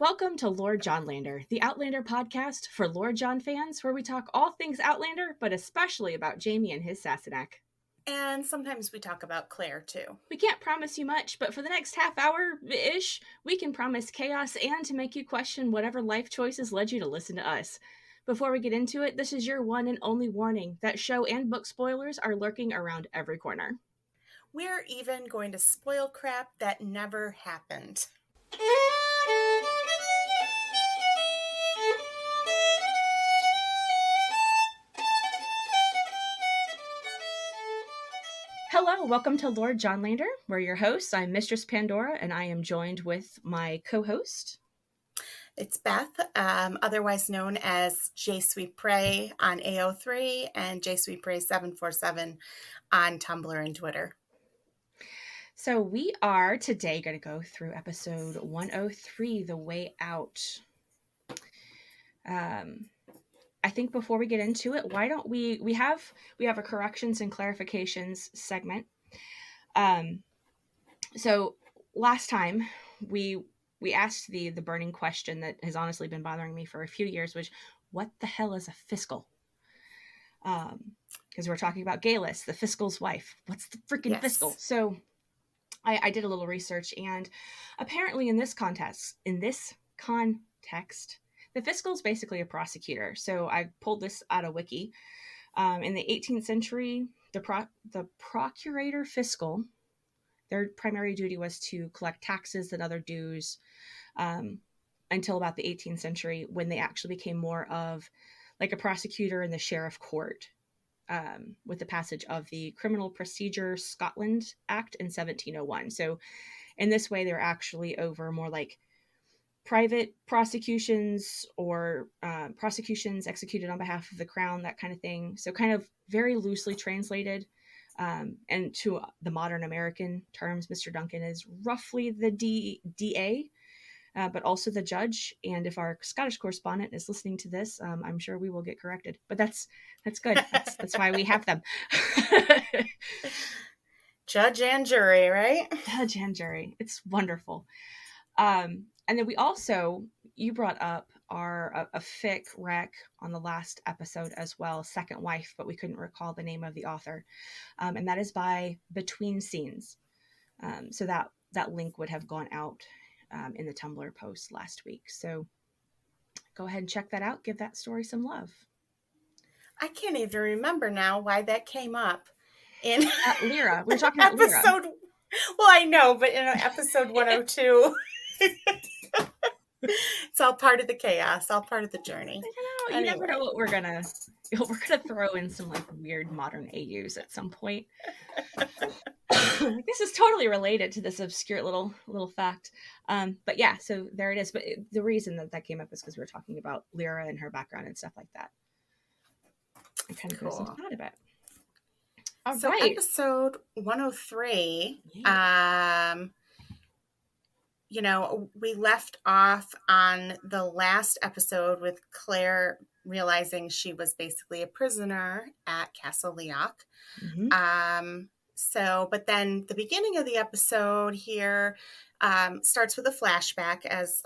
Welcome to Lord Johnlander, the Outlander podcast for Lord John fans, where we talk all things Outlander, but especially about Jaime and his Sassenach. And sometimes we talk about Claire, too. We can't promise you much, but for the next half hour-ish, we can promise chaos and to make you question whatever life choices led you to listen to us. Before we get into it, this is your one and only warning that show and book spoilers are lurking around every corner. We're even going to spoil crap that never happened. Hello, welcome to Lord Johnlander. We're your hosts. I'm Mistress Pandora, and I am joined with my co-host. It's Beth, otherwise known as JeSuisPrest on AO3 and JeSuisPrest747 on Tumblr and Twitter. So we are today going to go through episode 103, The Way Out. I think before we get into it, why don't we have a corrections and clarifications segment. So last time we asked the burning question that has honestly been bothering me for a few years, which what the hell is a fiscal? Because we're talking about Galus, the fiscal's wife. What's the freaking fiscal? So I did a little research, and apparently in this context, the fiscal is basically a prosecutor. So I pulled this out of Wiki. In the 18th century, the procurator fiscal, their primary duty was to collect taxes and other dues until about the 18th century, when they actually became more of like a prosecutor in the sheriff court with the passage of the Criminal Procedure Scotland Act in 1701. So in this way, they're actually over more like private prosecutions or prosecutions executed on behalf of the crown, that kind of thing. So kind of very loosely translated. And to the modern American terms, Mr. Duncan is roughly the DA, but also the judge. And if our Scottish correspondent is listening to this, I'm sure we will get corrected. But that's good. That's why we have them. Judge and jury, right? Judge and jury. It's wonderful. And then you brought up a fic rec on the last episode as well, Second Wife, but we couldn't recall the name of the author. And that is by Between Scenes. So that link would have gone out in the Tumblr post last week. So go ahead and check that out. Give that story some love. I can't even remember now why that came up in Lyra. We were talking about Lyra. Well, I know, but in episode 102. It's all part of the chaos, all part of the journey. You never know what we're gonna throw in some like weird modern AUs at some point. This is totally related to this obscure little fact. But yeah, so there it is. But the reason that came up is because we were talking about Lyra and her background and stuff like that. I kind of put some thought about it. All so right. Episode 103, we left off on the last episode with Claire realizing she was basically a prisoner at Castle Leoch. Mm-hmm. But then the beginning of the episode here starts with a flashback, as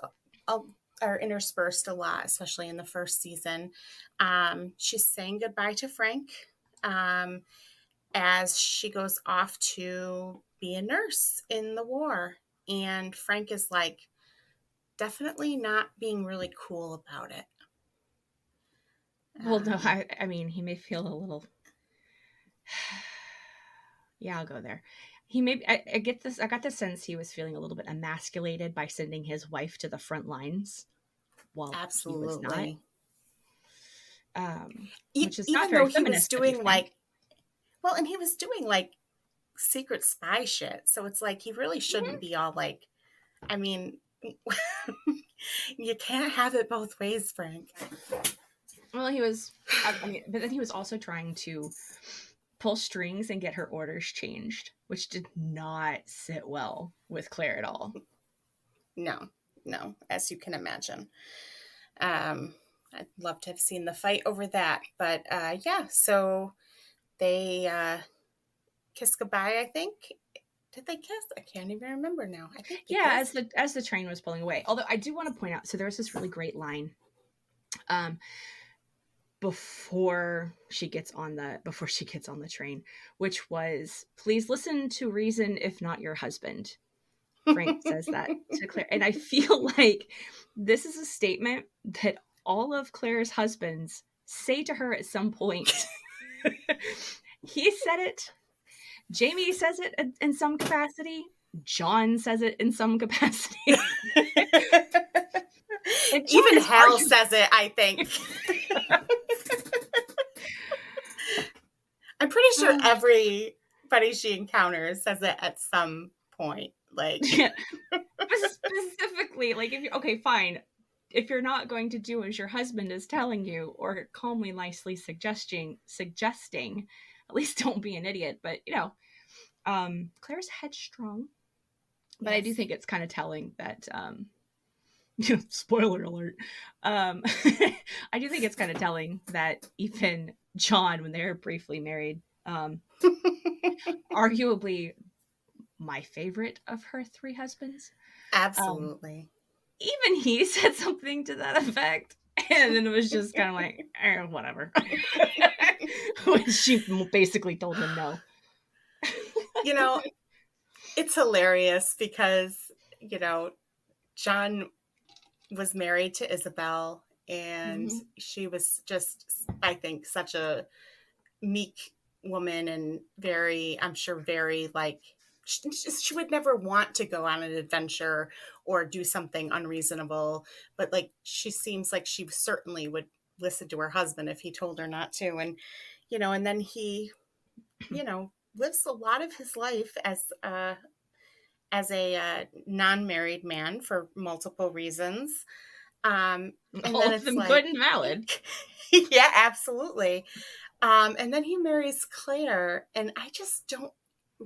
are interspersed a lot, especially in the first season. She's saying goodbye to Frank as she goes off to be a nurse in the war. And Frank is like definitely not being really cool about it. Well, no, I mean, he may feel a little. Yeah, I'll go there. He may. I get this. I got the sense he was feeling a little bit emasculated by sending his wife to the front lines, while he was not. Which is not very feminist. He was doing and he was doing like secret spy shit. So it's like he really shouldn't be all like. I mean, you can't have it both ways, Frank. Well, he was. But then he was also trying to pull strings and get her orders changed, which did not sit well with Claire at all. No, as you can imagine. I'd love to have seen the fight over that. But so they kiss goodbye, I think. Did they kiss? I can't even remember now. I think they Yeah, kissed. as the train was pulling away. Although I do want to point out, so there was this really great line before she gets on the train, which was, "Please listen to reason, if not your husband." Frank says that to Claire, and I feel like this is a statement that all of Claire's husbands say to her at some point. He said it. Jamie says it in some capacity. John says it in some capacity. And John Even is Hal says it, I think. I'm pretty sure everybody she encounters says it at some point. Like, yeah. Specifically, like, if you, okay, fine. If you're not going to do as your husband is telling you, or calmly, nicely suggesting, at least don't be an idiot. But Claire's headstrong. But yes. I do think it's kind of telling that, spoiler alert. I do think it's kind of telling that even John, when they were briefly married, arguably my favorite of her three husbands. Absolutely. Even he said something to that effect. And then it was just kind of like, whatever. When she basically told him no. It's hilarious because, John was married to Isabel, and she was just, I think, such a meek woman, and I'm sure very like, she would never want to go on an adventure or do something unreasonable, but like, she seems like she certainly would listen to her husband if he told her not to. And, and then he, lives a lot of his life as a non-married man for multiple reasons. And all then of them good and valid. Yeah, absolutely. And then he marries Claire, and I just don't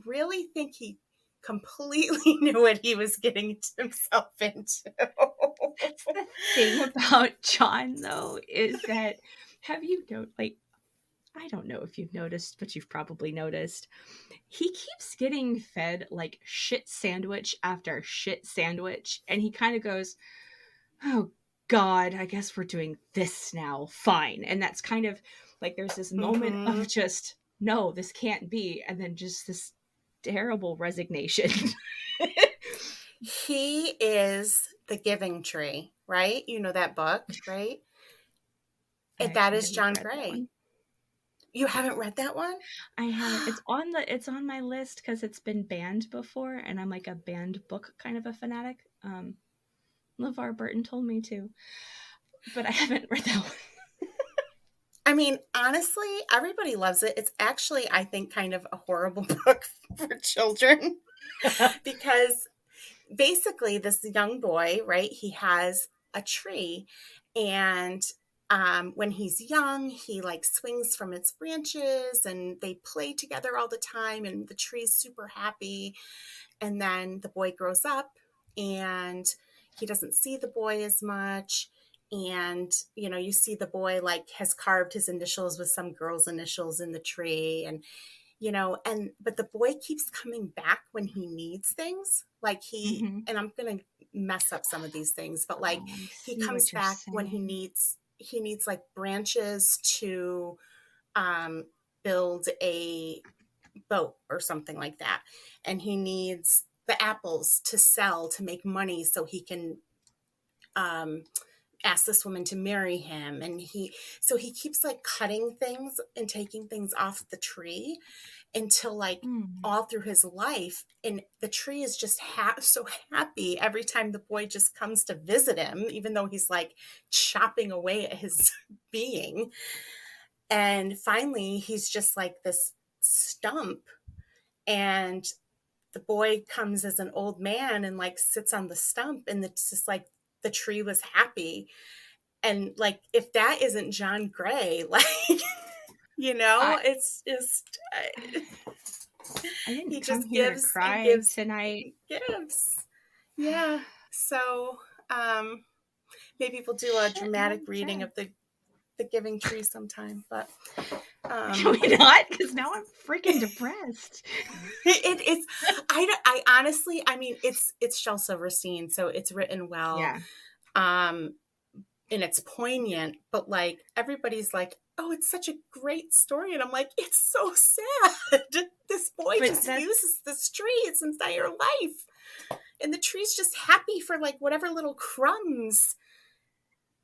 really think he completely knew what he was getting himself into. That's the thing about John, though, is that, have you noticed, like, I don't know if you've noticed, but you've probably noticed, he keeps getting fed like shit sandwich after shit sandwich, and he kind of goes, oh God, I guess we're doing this now, fine. And that's kind of like, there's this moment of just, no, this can't be, and then just this terrible resignation. He is the giving tree, right? You know that book, right? That is John Gray. You haven't read that one? I haven't. It's on my list because it's been banned before, and I'm like a banned book kind of a fanatic. LeVar Burton told me to, but I haven't read that one. I mean, honestly, everybody loves it. It's actually, I think, kind of a horrible book for children because basically this young boy, right, he has a tree, and when he's young, he like swings from its branches, and they play together all the time, and the tree's super happy. And then the boy grows up, and he doesn't see the boy as much. And, you see the boy like has carved his initials with some girl's initials in the tree. And, but the boy keeps coming back when he needs things. Like and I'm going to mess up some of these things, but like he comes back when he needs like branches to build a boat or something like that. And he needs the apples to sell to make money so he can ask this woman to marry him. And he keeps like cutting things and taking things off the tree until like all through his life. And the tree is just so happy every time the boy just comes to visit him, even though he's like chopping away at his being. And finally, he's just like this stump, and the boy comes as an old man and like sits on the stump, and it's just like the tree was happy. And like, if that isn't John Gray, like, it's just I didn't come here to cry tonight. Gives. Yeah. So maybe we'll do a dramatic reading of the Giving Tree sometime. But Can we not? Because now I'm freaking depressed. It's I honestly, I mean, it's Shel Silverstein, so it's written well. Yeah. And it's poignant, but like everybody's like, oh, it's such a great story, and I'm like, it's so sad. This boy just uses this tree its entire life, and the tree's just happy for like whatever little crumbs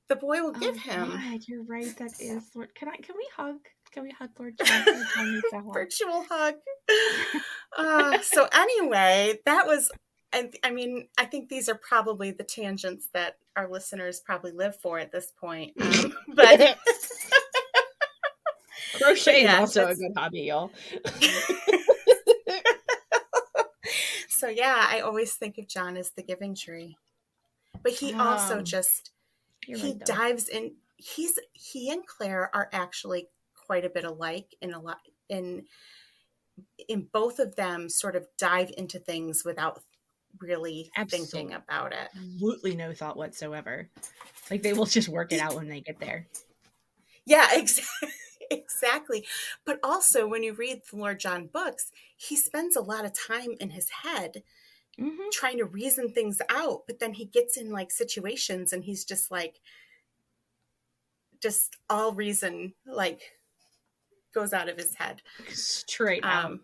the boy will give him. God, you're right. That is Lord. Can we hug? Can we hug Lord John? Lord John needs a hug. Virtual hug. So anyway, that was. I mean, I think these are probably the tangents that our listeners probably live for at this point. But crochet is also a good hobby, y'all. So yeah, I always think of John as the giving tree, but he also just dives in. He and Claire are actually quite a bit alike in both of them sort of dive into things without really thinking about it. Absolutely no thought whatsoever. Like they will just work it out when they get there. Yeah, exactly. But also when you read the Lord John books, he spends a lot of time in his head trying to reason things out, but then he gets in like situations and he's just like, just all reason like goes out of his head. Straight out.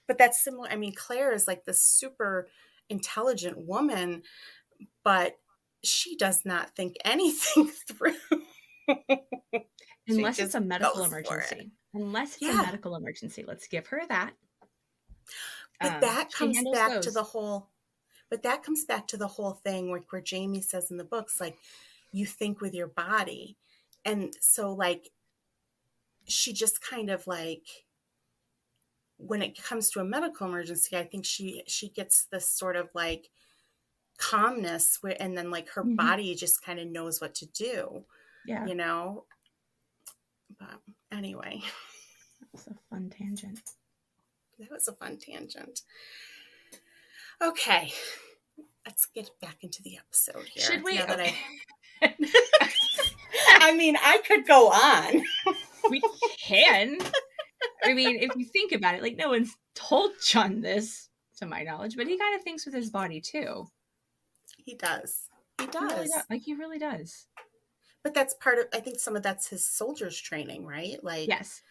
But that's similar. I mean, Claire is like this super intelligent woman, but she does not think anything through. Unless it's a medical emergency. Unless it's a medical emergency. Let's give her that. But that comes back to the whole, thing where Jamie says in the books, like, you think with your body. And so like, she just kind of like, when it comes to a medical emergency, I think she gets this sort of like calmness where, and then like her body just kind of knows what to do, you know? But anyway. That was a fun tangent. Okay. Let's get back into the episode here. Should we? I mean, I could go on. We can. I mean, if you think about it, like no one's told John this, to my knowledge, but he kind of thinks with his body too. He does. He really does. But that's part of, I think some of that's his soldier's training, right? Like, yes.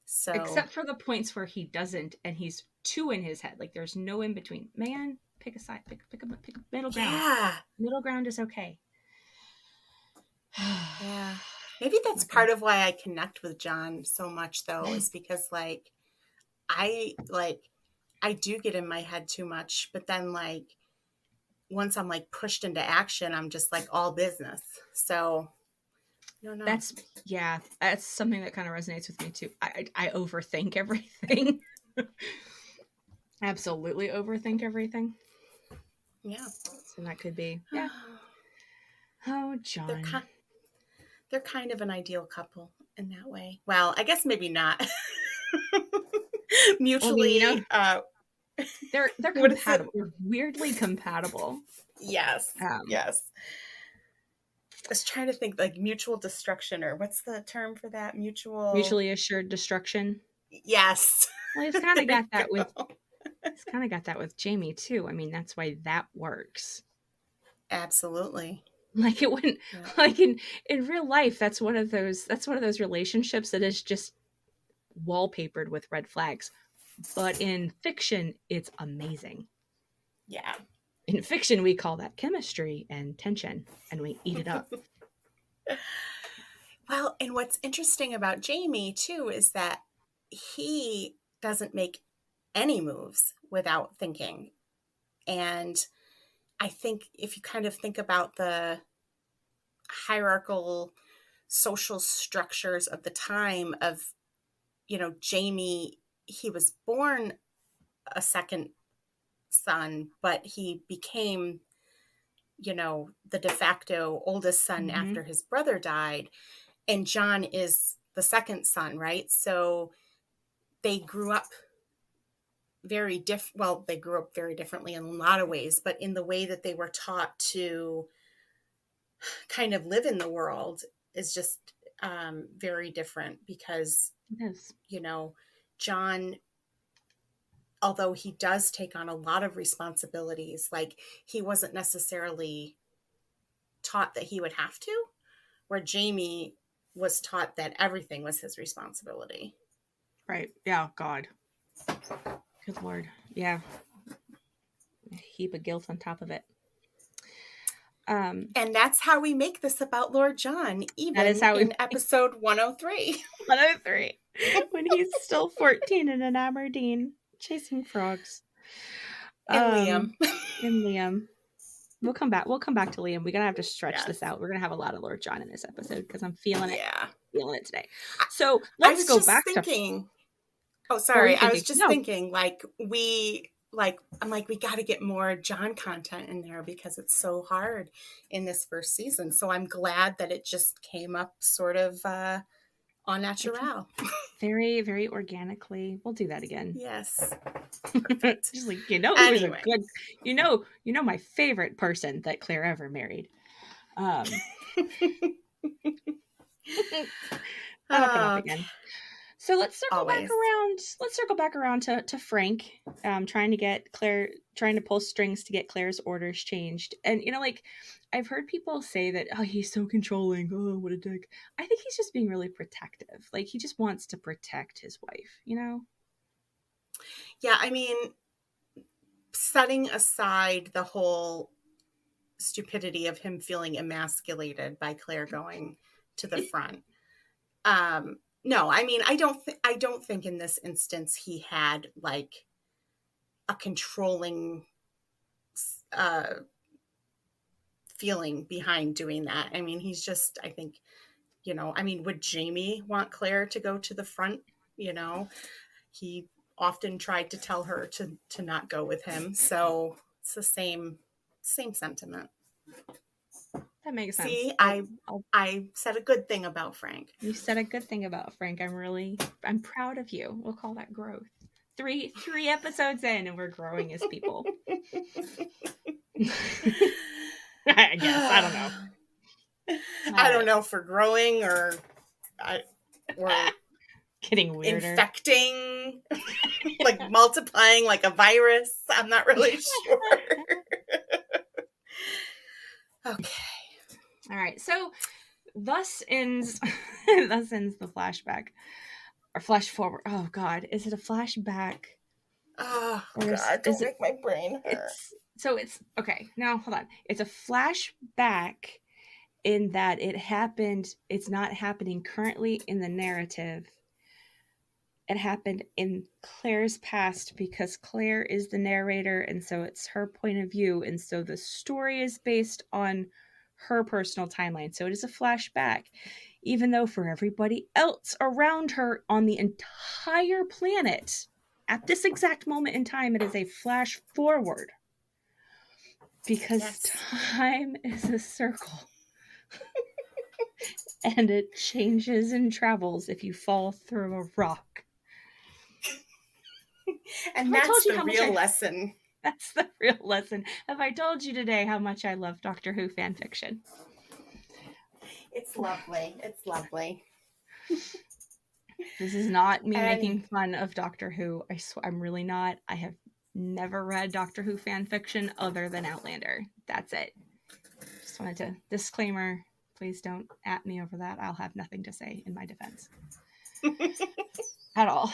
So, except for the points where he doesn't, and he's two in his head. Like, there's no in between. Man, pick a side, pick a middle ground. Yeah. Middle ground is okay. Yeah. Maybe that's part of why I connect with John so much, though, is because, like, I do get in my head too much, but then, like, once I'm, like, pushed into action, I'm just, like, all business. So, no. That's something that kind of resonates with me, too. I overthink everything. Absolutely overthink everything. Yeah. And that could be, yeah. Oh, John. They're kind of an ideal couple in that way. Well, I guess maybe not. Mutually, they're compatible. They're weirdly compatible. Yes. Yes. I was trying to think like mutual destruction, or what's the term for that? Mutually assured destruction. Yes. Well, he's kind of got that with. He's kind of got that with Jamie too. I mean, that's why that works. Absolutely. Like it wouldn't, like in real life, that's one of those relationships that is just wallpapered with red flags. But in fiction, it's amazing. Yeah. In fiction, we call that chemistry and tension, and we eat it up. Well, and what's interesting about Jamie too is that he doesn't make any moves without thinking. And I think if you kind of think about the hierarchical social structures of the time of, Jamie, he was born a second son, but he became, the de facto oldest son after his brother died. And John is the second son, right? So they grew up very they grew up very differently in a lot of ways, but in the way that they were taught to kind of live in the world is just very different because, It is. you know, John, although he does take on a lot of responsibilities, like he wasn't necessarily taught that he would have to, where Jamie was taught that everything was his responsibility. Right. Yeah. God. Good Lord. Yeah. A heap of guilt on top of it. And that's how we make this about Lord John, even is how in episode 103. 103. When he's still 14 and in Aberdeen chasing frogs. And Liam. And Liam. We'll come back to Liam. We're gonna have to stretch Yes. this out. We're gonna have a lot of Lord John in this episode because I'm feeling it. Yeah. Feeling it today. So let's go back thinking, to. Oh, sorry. I was thinking? just thinking, I'm like, we got to get more John content in there because it's so hard in this first season. So I'm glad that it just came up sort of en natural. Very, very organically. We'll do that again. Yes. Just like, who's a good, my favorite person that Claire ever married. That'll come up again. So let's circle back around. Let's circle back around to Frank, trying to pull strings to get Claire's orders changed. And I've heard people say that, oh, he's so controlling. Oh, what a dick. I think he's just being really protective. Like he just wants to protect his wife. Yeah, I mean, setting aside the whole stupidity of him feeling emasculated by Claire going to the front. No, I mean, I don't think in this instance he had like a controlling feeling behind doing that. I mean, he's just, I think, would Jamie want Claire to go to the front? He often tried to tell her to not go with him. So it's the same sentiment. That makes sense. See, I said a good thing about Frank. You said a good thing about Frank. I'm proud of you. We'll call that growth. Three episodes in and we're growing as people. I guess. I don't know. I don't know for growing or getting weirder. Infecting, like multiplying like a virus. I'm not really sure. Okay. All right. So thus ends the flashback. Or flash forward. Oh God. Is it a flashback? Oh God, don't make my brain hurt. It's okay. Now hold on. It's a flashback in that it happened. It's not happening currently in the narrative. It happened in Claire's past because Claire is the narrator, and so it's her point of view, and so the story is based on her personal timeline. So it is a flashback, even though for everybody else around her on the entire planet, at this exact moment in time, it is a flash forward. Because time is a circle. And it changes and travels if you fall through a rock. And that's the real lesson. That's the real lesson. Have I told you today how much I love Doctor Who fan fiction? It's lovely. It's lovely. This is not me making fun of Doctor Who. I swear, I'm really not. I have never read Doctor Who fan fiction other than Outlander. That's it. Just wanted to disclaimer. Please don't at me over that. I'll have nothing to say in my defense. At all.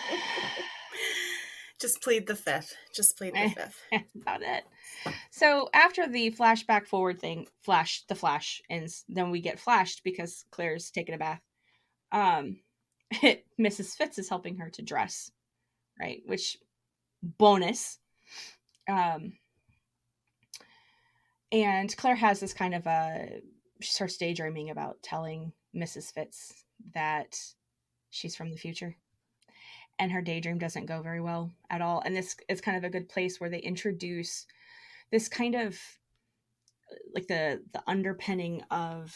Just plead the fifth. That's about it. So after the flashback forward thing, the flash ends, then we get flashed because Claire's taking a bath. Mrs. Fitz is helping her to dress, right? Which, bonus. And Claire has this kind of she starts daydreaming about telling Mrs. Fitz that she's from the future. And her daydream doesn't go very well at all. And this is kind of a good place where they introduce this kind of like the underpinning of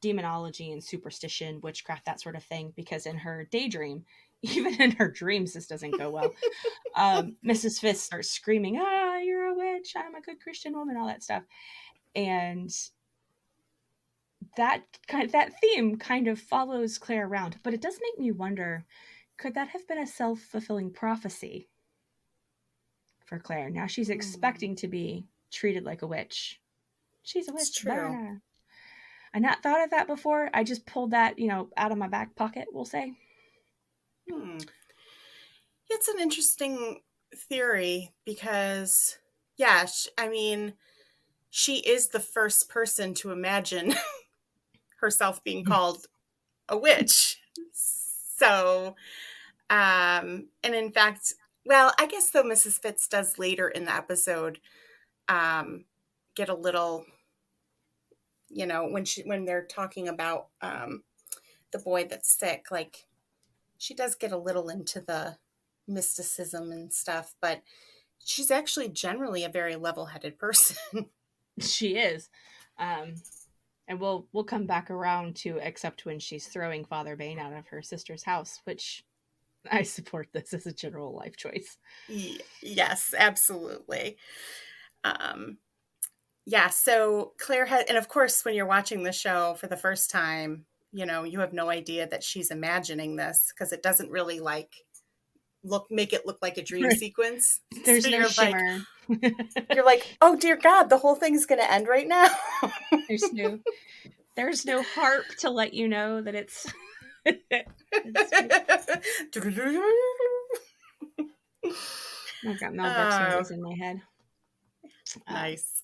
demonology and superstition, witchcraft, that sort of thing. Because in her daydream, even in her dreams, this doesn't go well. Mrs. Fitz starts screaming, you're a witch, I'm a good Christian woman, all that stuff. And that theme kind of follows Claire around, but it does make me wonder, could that have been a self-fulfilling prophecy for Claire? Now she's expecting to be treated like a witch. She's a It's witch, true. burn her. I not thought of that before. I just pulled that, out of my back pocket, we'll say. It's an interesting theory because, yeah, she is the first person to imagine herself being called a witch. So, and in fact, well, I guess though Mrs. Fitz does later in the episode get a little, when they're talking about the boy that's sick, like she does get a little into the mysticism and stuff, but she's actually generally a very level-headed person. She is. And we'll come back around to, except when she's throwing Father Bain out of her sister's house, which I support this as a general life choice. Yes, absolutely. Yeah, so Claire has, and of course, when you're watching the show for the first time, you have no idea that she's imagining this because it doesn't really make it look like a dream sequence. There's so no shimmer. You're like, oh dear God, the whole thing's going to end right now. There's no harp to let you know that it's. I've got Mel Brooks movies in my head. Nice.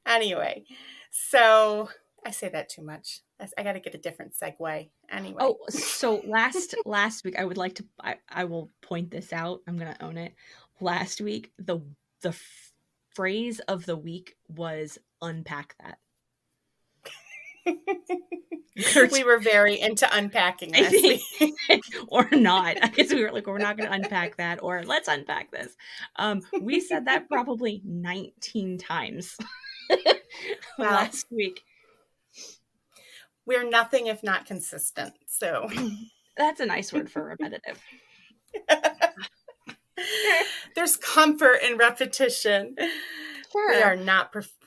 Anyway, so I say that too much. I got to get a different segue. Anyway. Oh, so last week, I will point this out. I'm going to own it. Last week, the phrase of the week was unpack that. We were very into unpacking last week. Or not. I guess we were like, we're not going to unpack that, or let's unpack this. We said that probably 19 times last week. We're nothing if not consistent. So that's a nice word for repetitive. There's comfort in repetition. Sure.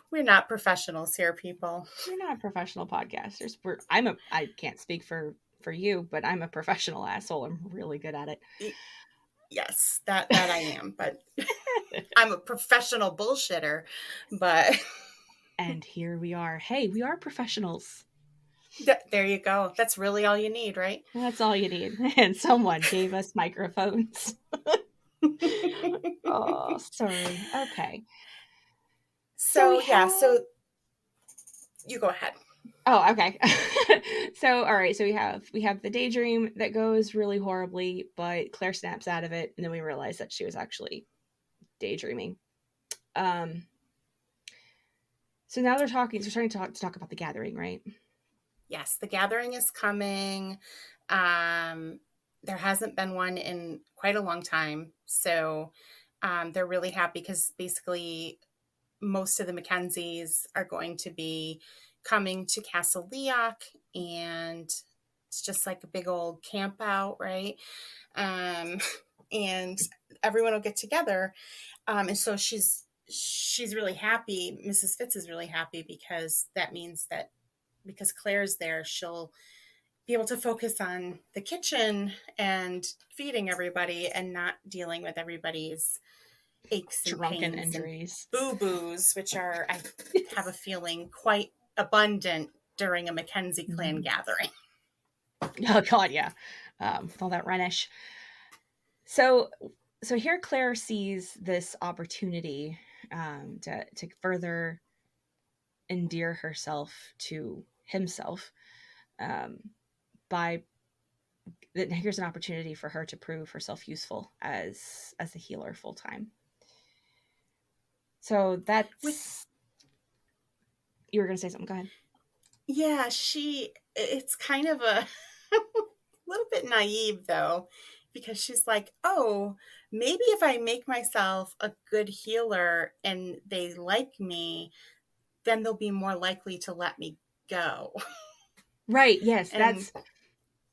We're not professionals here, people. We're not professional podcasters. I can't speak for you, but I'm a professional asshole. I'm really good at it. Yes, that I am, but I'm a professional bullshitter, but. And here we are. Hey, we are professionals. There you go. That's really all you need, right? That's all you need. And someone gave us microphones. Oh, sorry. Okay. So you go ahead. Oh, okay. So, all right. So we have the daydream that goes really horribly, but Claire snaps out of it, and then we realize that she was actually daydreaming. So now they're starting to talk about the gathering, right? Yes, the gathering is coming. There hasn't been one in quite a long time, so they're really happy because basically most of the Mackenzies are going to be coming to Castle Leoch, and it's just like a big old camp out, right? And everyone will get together, and so she's really happy. Mrs. Fitz is really happy because that means that because Claire's there, she'll be able to focus on the kitchen and feeding everybody and not dealing with everybody's aches and drunken pains injuries, and boo-boos, which are, I have a feeling, quite abundant during a Mackenzie clan gathering. Oh God, yeah, with all that Rhenish. So here Claire sees this opportunity to further endear herself to himself by that here's an opportunity for her to prove herself useful as a healer full time. So that's you were going to say something. Go ahead. Yeah, it's kind of a little bit naive though, because she's like, oh, maybe if I make myself a good healer and they like me, then they'll be more likely to let me go. Right. Yes.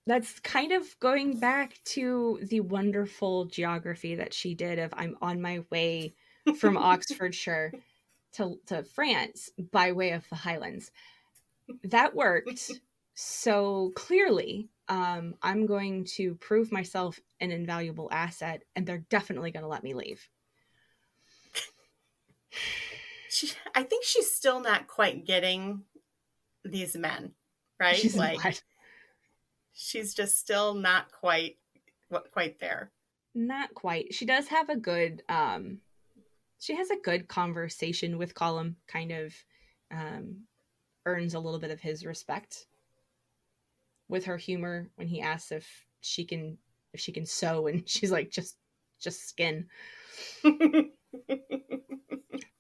That's kind of going back to the wonderful geography that she did of I'm on my way from Oxfordshire to France by way of the Highlands. that worked. So clearly, I'm going to prove myself an invaluable asset, and they're definitely going to let me leave. I think she's still not quite getting these men, right? She's Like, not. she's just still not quite there. Not quite. She does have a good she has a good conversation with Colum, kind of um earns a little bit of his respect with her humor when he asks if she can sew, and she's like, just skin,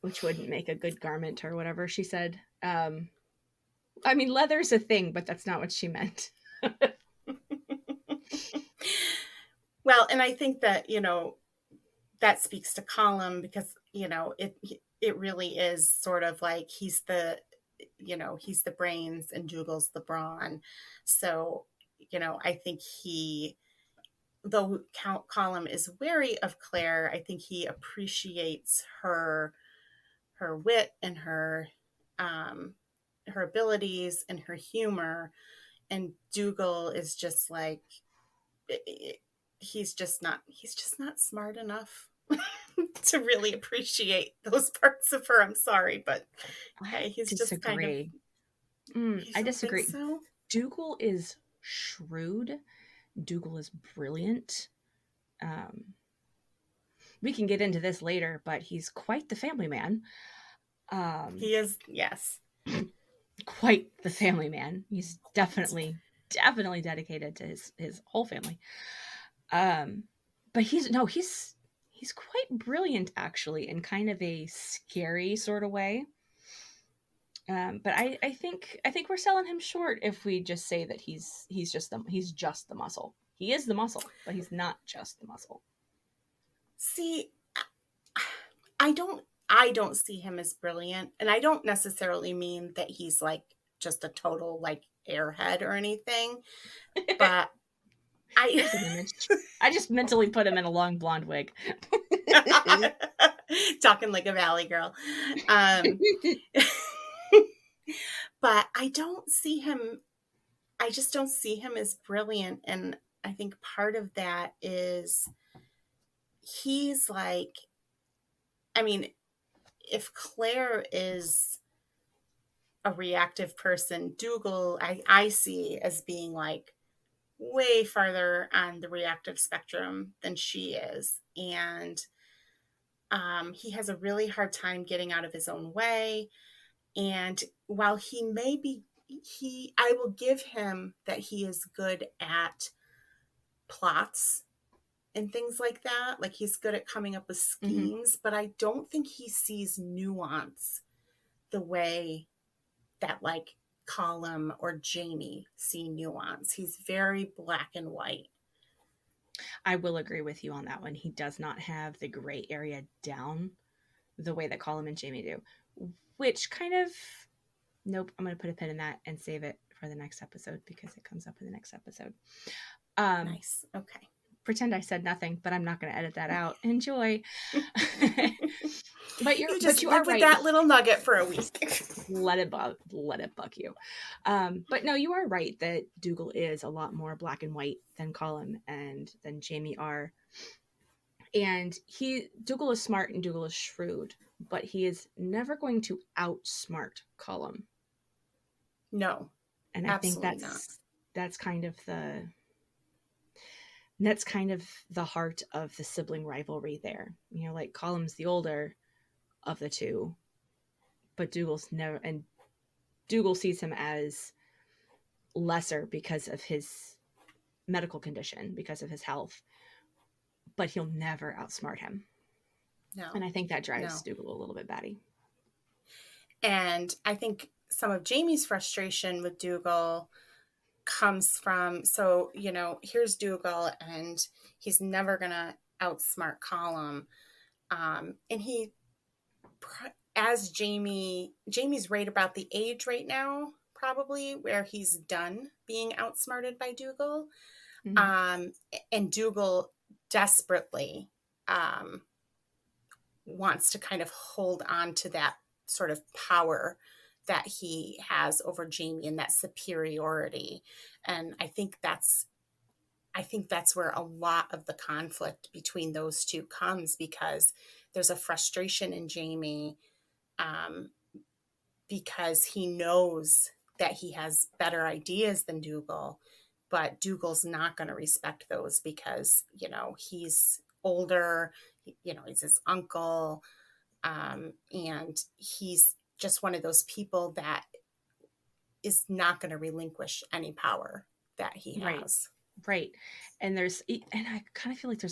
which wouldn't make a good garment or whatever she said. I mean, leather's a thing, but that's not what she meant. Well, and I think that, that speaks to Colum because, it really is sort of like he's the brains and Dougal's the brawn. So, I think though Colum is wary of Claire, I think he appreciates her wit and her abilities and her humor. And Dougal is just like, he's just not smart enough to really appreciate those parts of her. I'm sorry, but hey, I he's just kind of. disagree. You I don't think disagree. so? Dougal is shrewd. Dougal is brilliant. Um, we can get into this later, but he's quite the family man. He is, yes. Quite the family man. He's definitely dedicated to his whole family. But he's quite brilliant, actually, in kind of a scary sort of way. But I think we're selling him short if we just say that he's just the muscle. He is the muscle, but he's not just the muscle. See, I don't see him as brilliant, and I don't necessarily mean that he's like just a total like airhead or anything, but I There's an image. I just mentally put him in a long blonde wig. talking like a valley girl. Um, but I just don't see him as brilliant. And I think part of that is he's like, I mean, if Claire is a reactive person, Dougal, I see as being like way farther on the reactive spectrum than she is. And he has a really hard time getting out of his own way. And while he may be, I will give him that he is good at plots and things like that. Like he's good at coming up with schemes, but I don't think he sees nuance the way that like Colum or Jamie see nuance. He's very black and white. I will agree with you on that one. He does not have the gray area down the way that Colum and Jamie do, which kind of, nope, I'm going to put a pin in that and save it for the next episode because it comes up in the next episode. Nice. Okay. Pretend I said nothing, but I'm not going to edit that out. Enjoy. But you just you live are with right. that little nugget for a week. let it bug you. But no, you are right that Dougal is a lot more black and white than Colum and than Jamie are. And Dougal is smart and Dougal is shrewd, but he is never going to outsmart Colum. No. And I think that's kind of the heart of the sibling rivalry there. You know, like Colum's the older of the two, but Dougal sees him as lesser because of his medical condition, because of his health, but he'll never outsmart him. No. And I think that drives Dougal a little bit batty. And I think some of Jamie's frustration with Dougal comes from, so, here's Dougal and he's never going to outsmart Colum. And as Jamie's right about the age right now, probably where he's done being outsmarted by Dougal. Mm-hmm. And Dougal desperately wants to kind of hold on to that sort of power that he has over Jamie and that superiority. And I think that's where a lot of the conflict between those two comes, because there's a frustration in Jamie, because he knows that he has better ideas than Dougal, but Dougal's not going to respect those because, he's older, he's his uncle, and he's just one of those people that is not going to relinquish any power that he has. Right. And I kind of feel like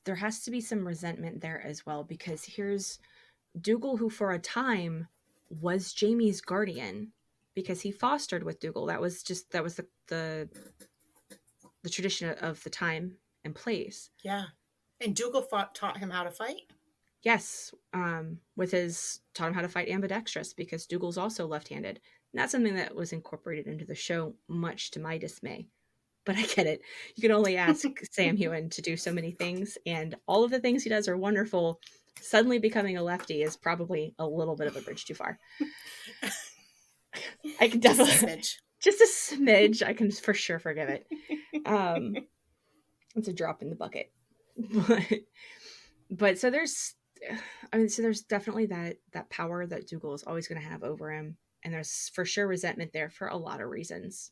there has to be some resentment there as well, because here's Dougal, who for a time was Jamie's guardian because he fostered with Dougal. That was the tradition of the time and place. Yeah. And Dougal taught him how to fight? Yes. Taught him how to fight ambidextrous, because Dougal's also left-handed. Not something that was incorporated into the show, much to my dismay. But I get it. You can only ask Sam Heughan to do so many things, and all of the things he does are wonderful. Suddenly becoming a lefty is probably a little bit of a bridge too far. I can definitely just a smidge. I can for sure forgive it. It's a drop in the bucket. But so there's definitely that power that Dougal is always going to have over him, and there's for sure resentment there for a lot of reasons,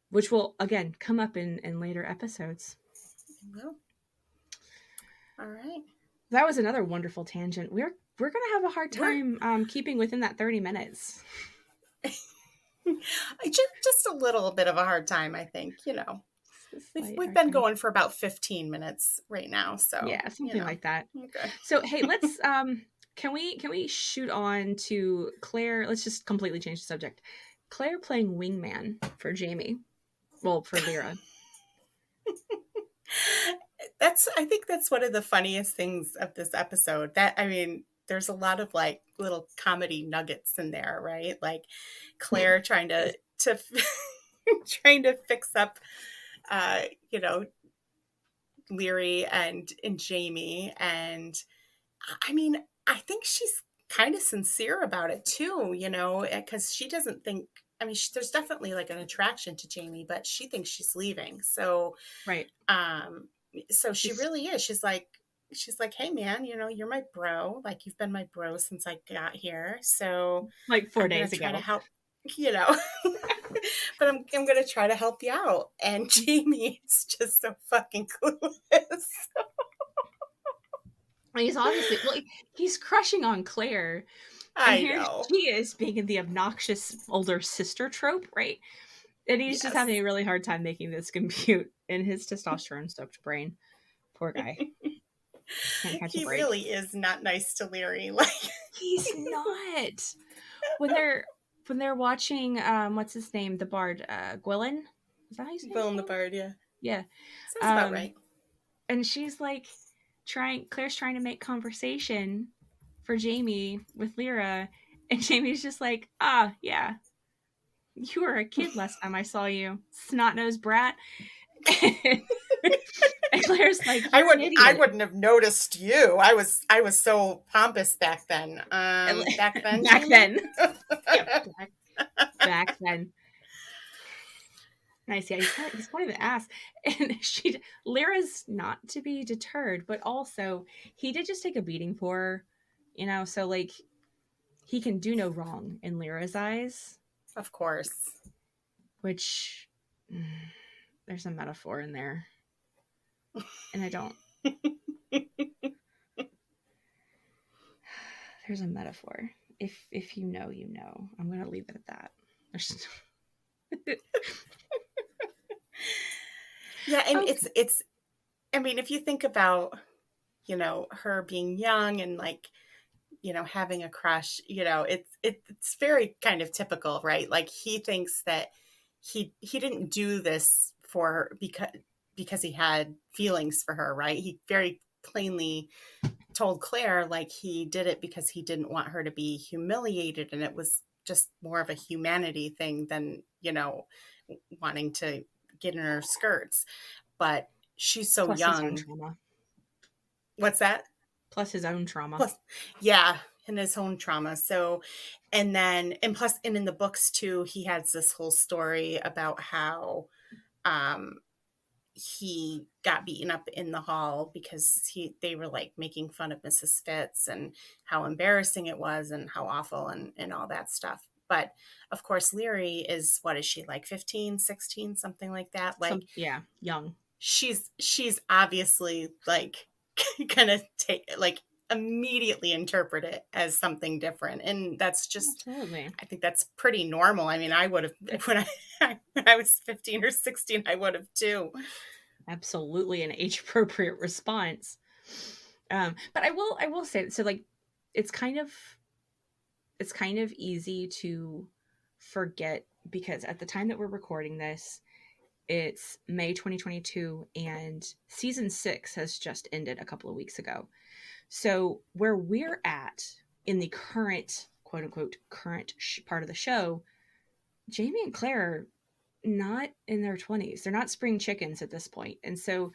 which will again come up in later episodes. Well, all right. That was another wonderful tangent. We're going to have a hard time keeping within that 30 minutes. Just a little bit of a hard time, I think. We've been going for about 15 minutes right now, so yeah, something like that. Okay. So hey, let's can we shoot on to Claire? Let's just completely change the subject. Claire playing Wingman for Jamie. Well, for Lyra. I think that's one of the funniest things of this episode. There's a lot of like little comedy nuggets in there, right? Like Claire trying to trying to fix up Leary and Jamie, and I think she's kind of sincere about it too, because she doesn't think, there's definitely like an attraction to Jamie, but she thinks she's leaving. So, right. So she really is. She's like, hey man, you're my bro. Like you've been my bro since I got here. So like 4 days ago. Try to help, but I'm going to try to help you out. And Jamie is just so fucking clueless. He's crushing on Claire. I know. She is being in the obnoxious older sister trope, right? And he's just having a really hard time making this compute in his testosterone-stoked brain. Poor guy. He really is not nice to Leary. Like he's not. When they're watching, what's his name, the Bard, Gwilyn? Is that how you say it? Gwilyn the Bard, yeah. Yeah. Sounds about right. And she's like Claire's trying to make conversation for Jamie with Lyra, and Jamie's just like, yeah. You were a kid last time I saw you, snot-nosed brat. And Claire's like, I wouldn't have noticed you. I was so pompous back then. Back then. Back then. Nice, yeah. He's kind of an ass, and Lyra's not to be deterred, but also he did just take a beating for her, so like he can do no wrong in Lyra's eyes. Of course. Which there's a metaphor in there. And I don't. There's a metaphor. If you know, you know. I'm going to leave it at that. Yeah, and okay. It's if you think about, her being young and like, having a crush, it's very kind of typical, right? Like he thinks that he didn't do this for her because he had feelings for her, right? He very plainly told Claire like he did it because he didn't want her to be humiliated, and it was just more of a humanity thing than, wanting to get in her skirts. But she's so young. What's that? Plus his own trauma. Yeah. and his own trauma. So, and plus, and in the books too, he has this whole story about how um, he got beaten up in the hall because they were like making fun of Mrs. Fitz and how embarrassing it was and how awful and all that stuff. But of course, Leary is, what is she, like 15, 16, something like that? Like, young. She's obviously like gonna take, like, immediately interpret it as something different. And that's just, absolutely, I think that's pretty normal. I mean, I would have, when I was 15 or 16, I would have too. Absolutely an age appropriate response. But I will say, so like, it's kind of easy to forget, because at the time that we're recording this, it's May 2022, and season 6 has just ended a couple of weeks ago. So where we're at in the current, quote unquote, current part of the show, Jamie and Claire are not in their 20s. They're not spring chickens at this point. And so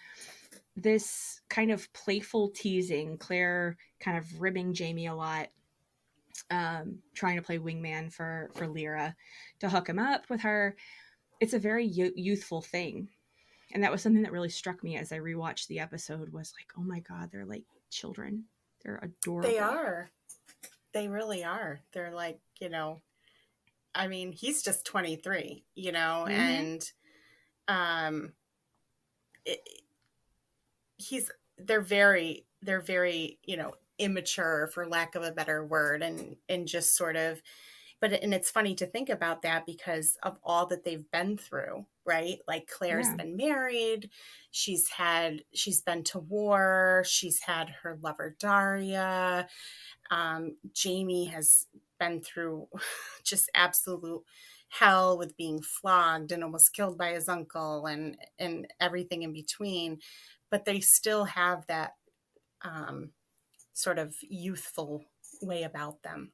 this kind of playful teasing, Claire kind of ribbing Jamie a lot, trying to play wingman for Lyra to hook him up with her. It's a very youthful thing. And that was something that really struck me as I rewatched the episode, was like, oh my God, they're like children. They're adorable. They are. They really are. They're like, I mean, he's just 23, and they're very, immature, for lack of a better word, and just sort of, and it's funny to think about that because of all that they've been through, right? Like, Claire's been married, she's been to war, she's had her lover Daria, Jamie has been through just absolute hell with being flogged and almost killed by his uncle and everything in between, but they still have that sort of youthful way about them.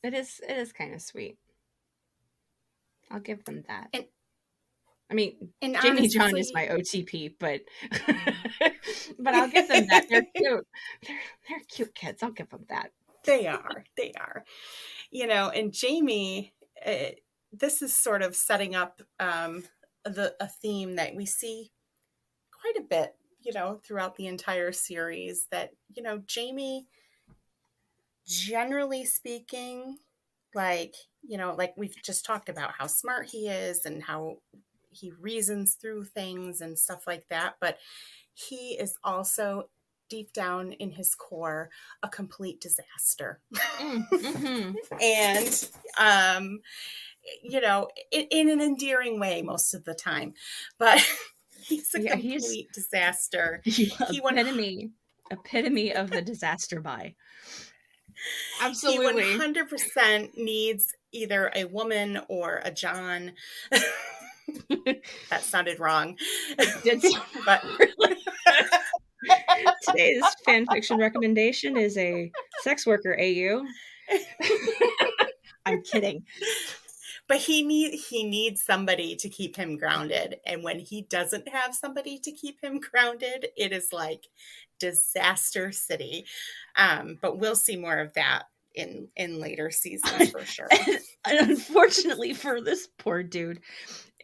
It is kind of sweet. I'll give them that. I mean, Jamie honestly, John is my OTP, but but I'll give them that. They're cute. They're cute kids. I'll give them that. They are. And Jamie, this is sort of setting up a theme that we see quite a bit, throughout the entire series, that, Jamie, generally speaking, like we've just talked about how smart he is and how he reasons through things and stuff like that. But he is also, deep down in his core, a complete disaster. Mm-hmm. And, in an endearing way most of the time. But he's a complete disaster. Epitome of the disaster by. Absolutely. He 100% needs either a woman or a John. That sounded wrong. It did sound but today's fan fiction recommendation is a sex worker AU. I'm kidding. But he needs somebody to keep him grounded. And when he doesn't have somebody to keep him grounded, it is like disaster city. But we'll see more of that in later seasons for sure. And unfortunately for this poor dude,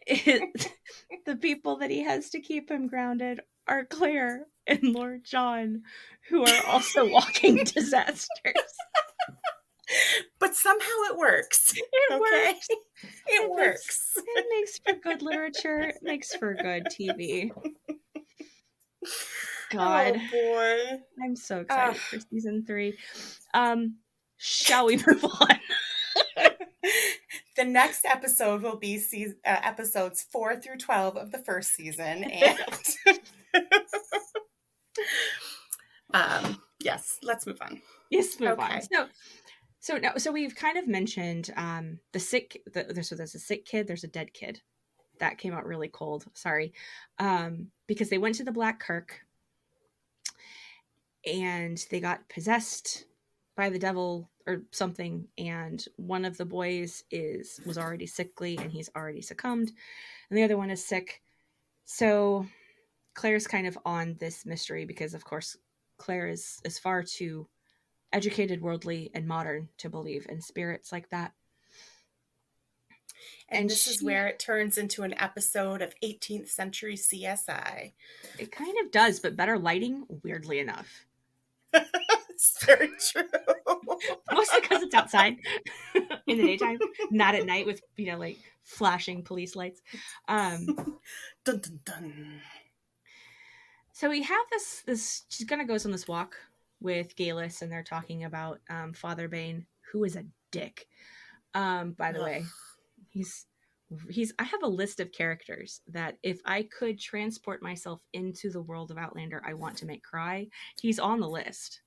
the people that he has to keep him grounded are Claire and Lord John, who are also walking disasters. But somehow it works. It works. It works. It makes for good literature. It makes for good TV. God. Oh boy. I'm so excited for season 3. Shall we move on? The next episode will be episodes 4 through 12 of the first season. And yes, let's move on. Yes, move on. So we've kind of mentioned there's a sick kid, there's a dead kid. That came out really cold. Sorry. Because they went to the Black Kirk and they got possessed by the devil or something, and one of the boys was already sickly and he's already succumbed, and the other one is sick. So Claire's kind of on this mystery because, of course, Claire is far too educated, worldly, and modern to believe in spirits like that. And this is where it turns into an episode of 18th century CSI. It kind of does, but better lighting, weirdly enough. It's very true. Mostly because it's outside in the daytime, not at night with, like flashing police lights. Dun, dun, dun. So we have this she's going to go on this walk with Galus, and they're talking about Father Bain, who is a dick. By the way, he's I have a list of characters that if I could transport myself into the world of Outlander, I want to make cry. He's on the list.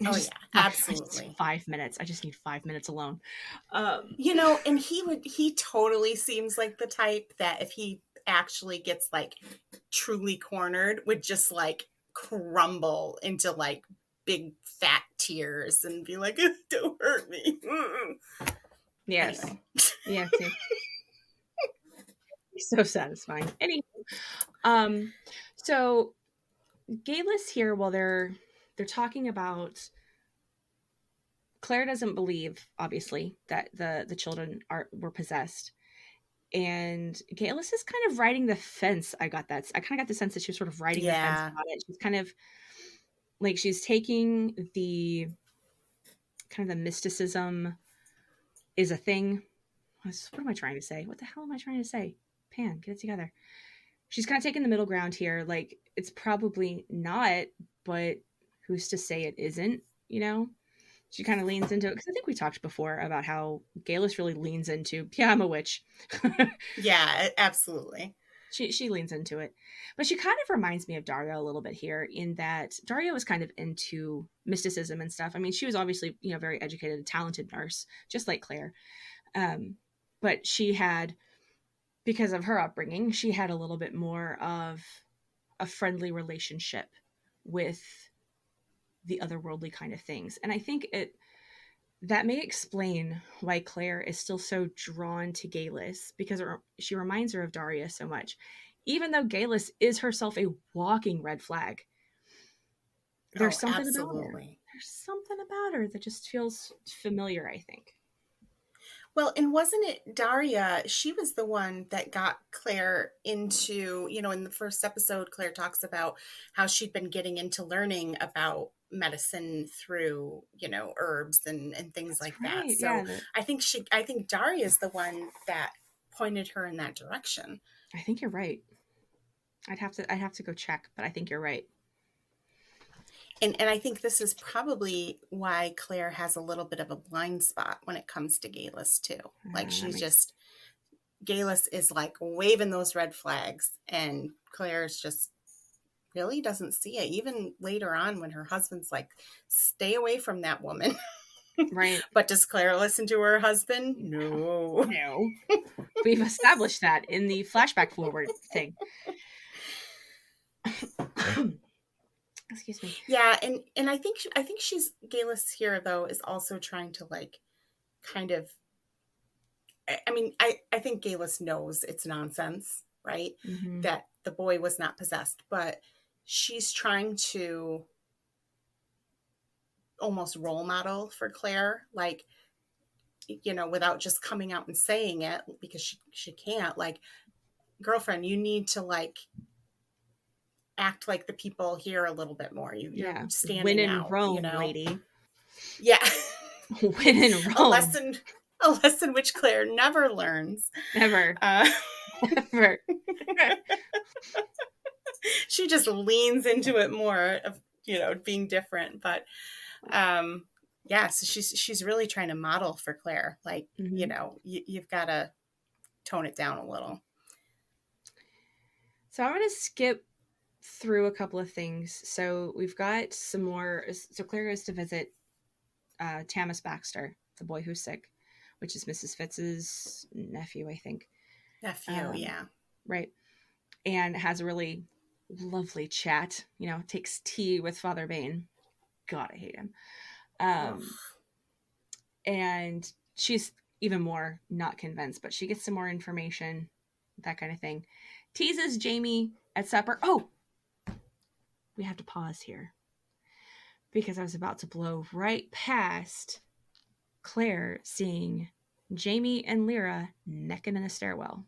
Oh, yeah, absolutely. 5 minutes. I just need 5 minutes alone. And he totally seems like the type that if he actually gets like truly cornered, would just like crumble into like big fat tears and be like, don't hurt me. Yes. Anyway. Yeah. So satisfying. Anyway, so Galus here, while they're talking about, Claire doesn't believe, obviously, that the children were possessed, and Galus is kind of riding the fence. I kind of got the sense that she was sort of riding the fence about it. She's kind of like, she's taking the kind of the mysticism is a thing. What am I trying to say? What the hell am I trying to say? Pan, get it together. She's kind of taking the middle ground here. Like, it's probably not, but who's to say it isn't, She kind of leans into it, because I think we talked before about how Galus really leans into, yeah, I'm a witch. Yeah, absolutely. She leans into it. But she kind of reminds me of Daria a little bit here, in that Daria was kind of into mysticism and stuff. I mean, she was obviously, very educated, talented nurse, just like Claire. But she had, because of her upbringing, she had a little bit more of a friendly relationship with the otherworldly kind of things. And I think that may explain why Claire is still so drawn to Galus, because she reminds her of Daria so much, even though Galus is herself a walking red flag. There's something absolutely about her. There's something about her that just feels familiar, I think. Well, and wasn't it Daria? She was the one that got Claire into, in the first episode, Claire talks about how she'd been getting into learning about medicine through, herbs and things like that. So yeah, I think Daria is the one that pointed her in that direction. I think you're right. I'd have to go check, but I think you're right. And I think this is probably why Claire has a little bit of a blind spot when it comes to Galus too. Like, Galus is like waving those red flags, and Claire's just really doesn't see it. Even later on, when her husband's like, stay away from that woman. Right. But does Claire listen to her husband? No. We've established that in the flashback forward thing. Excuse me. Yeah, and I think she's Galus here though is also trying to like kind of, I mean, I think Galus knows it's nonsense, right? Mm-hmm. That the boy was not possessed, but she's trying to almost role model for Claire, like, without just coming out and saying it, because she can't, like, girlfriend, you need to like act like the people here a little bit more. You're standing win in out, Rome, lady. Yeah. Win in Rome. A lesson which Claire never learns. Never. Never. She just leans into it more of, being different. But so she's really trying to model for Claire. Like, mm-hmm. You've got to tone it down a little. So I'm going to skip through a couple of things. So we've got some more. So Claire goes to visit Tamas Baxter, the boy who's sick, which is Mrs. Fitz's nephew, I think. Yeah. Right. And has a really lovely chat, takes tea with Father Bain. God, I hate him. And she's even more not convinced, but she gets some more information, that kind of thing. Teases Jamie at supper. Oh, we have to pause here, because I was about to blow right past Claire seeing Jamie and Lyra necking in a stairwell.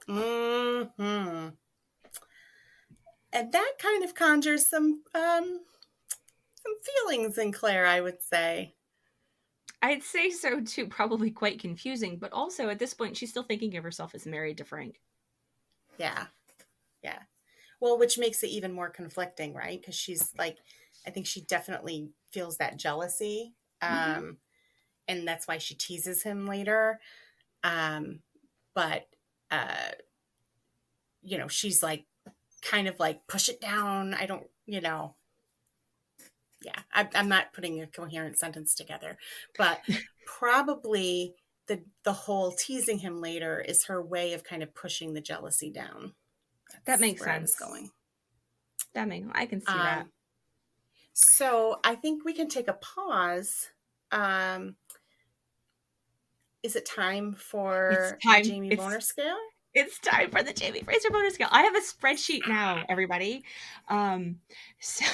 Mm-hmm. And that kind of conjures some feelings in Claire, I would say. I'd say so too, probably quite confusing, but also at this point she's still thinking of herself as married to Frank. Yeah. Yeah. Well, which makes it even more conflicting, right? Because she's like, I think she definitely feels that jealousy. Mm-hmm. And that's why she teases him later. But, uh, she's like, kind of like, push it down. I don't, yeah, I'm not putting a coherent sentence together, but probably the whole teasing him later is her way of kind of pushing the jealousy down. That That's makes where I was sense. going. I can see that. So I think we can take a pause. Um, is it time It's for the time. Jamie Boner scale? It's time for the Jamie Fraser bonus scale. I have a spreadsheet now, everybody. So,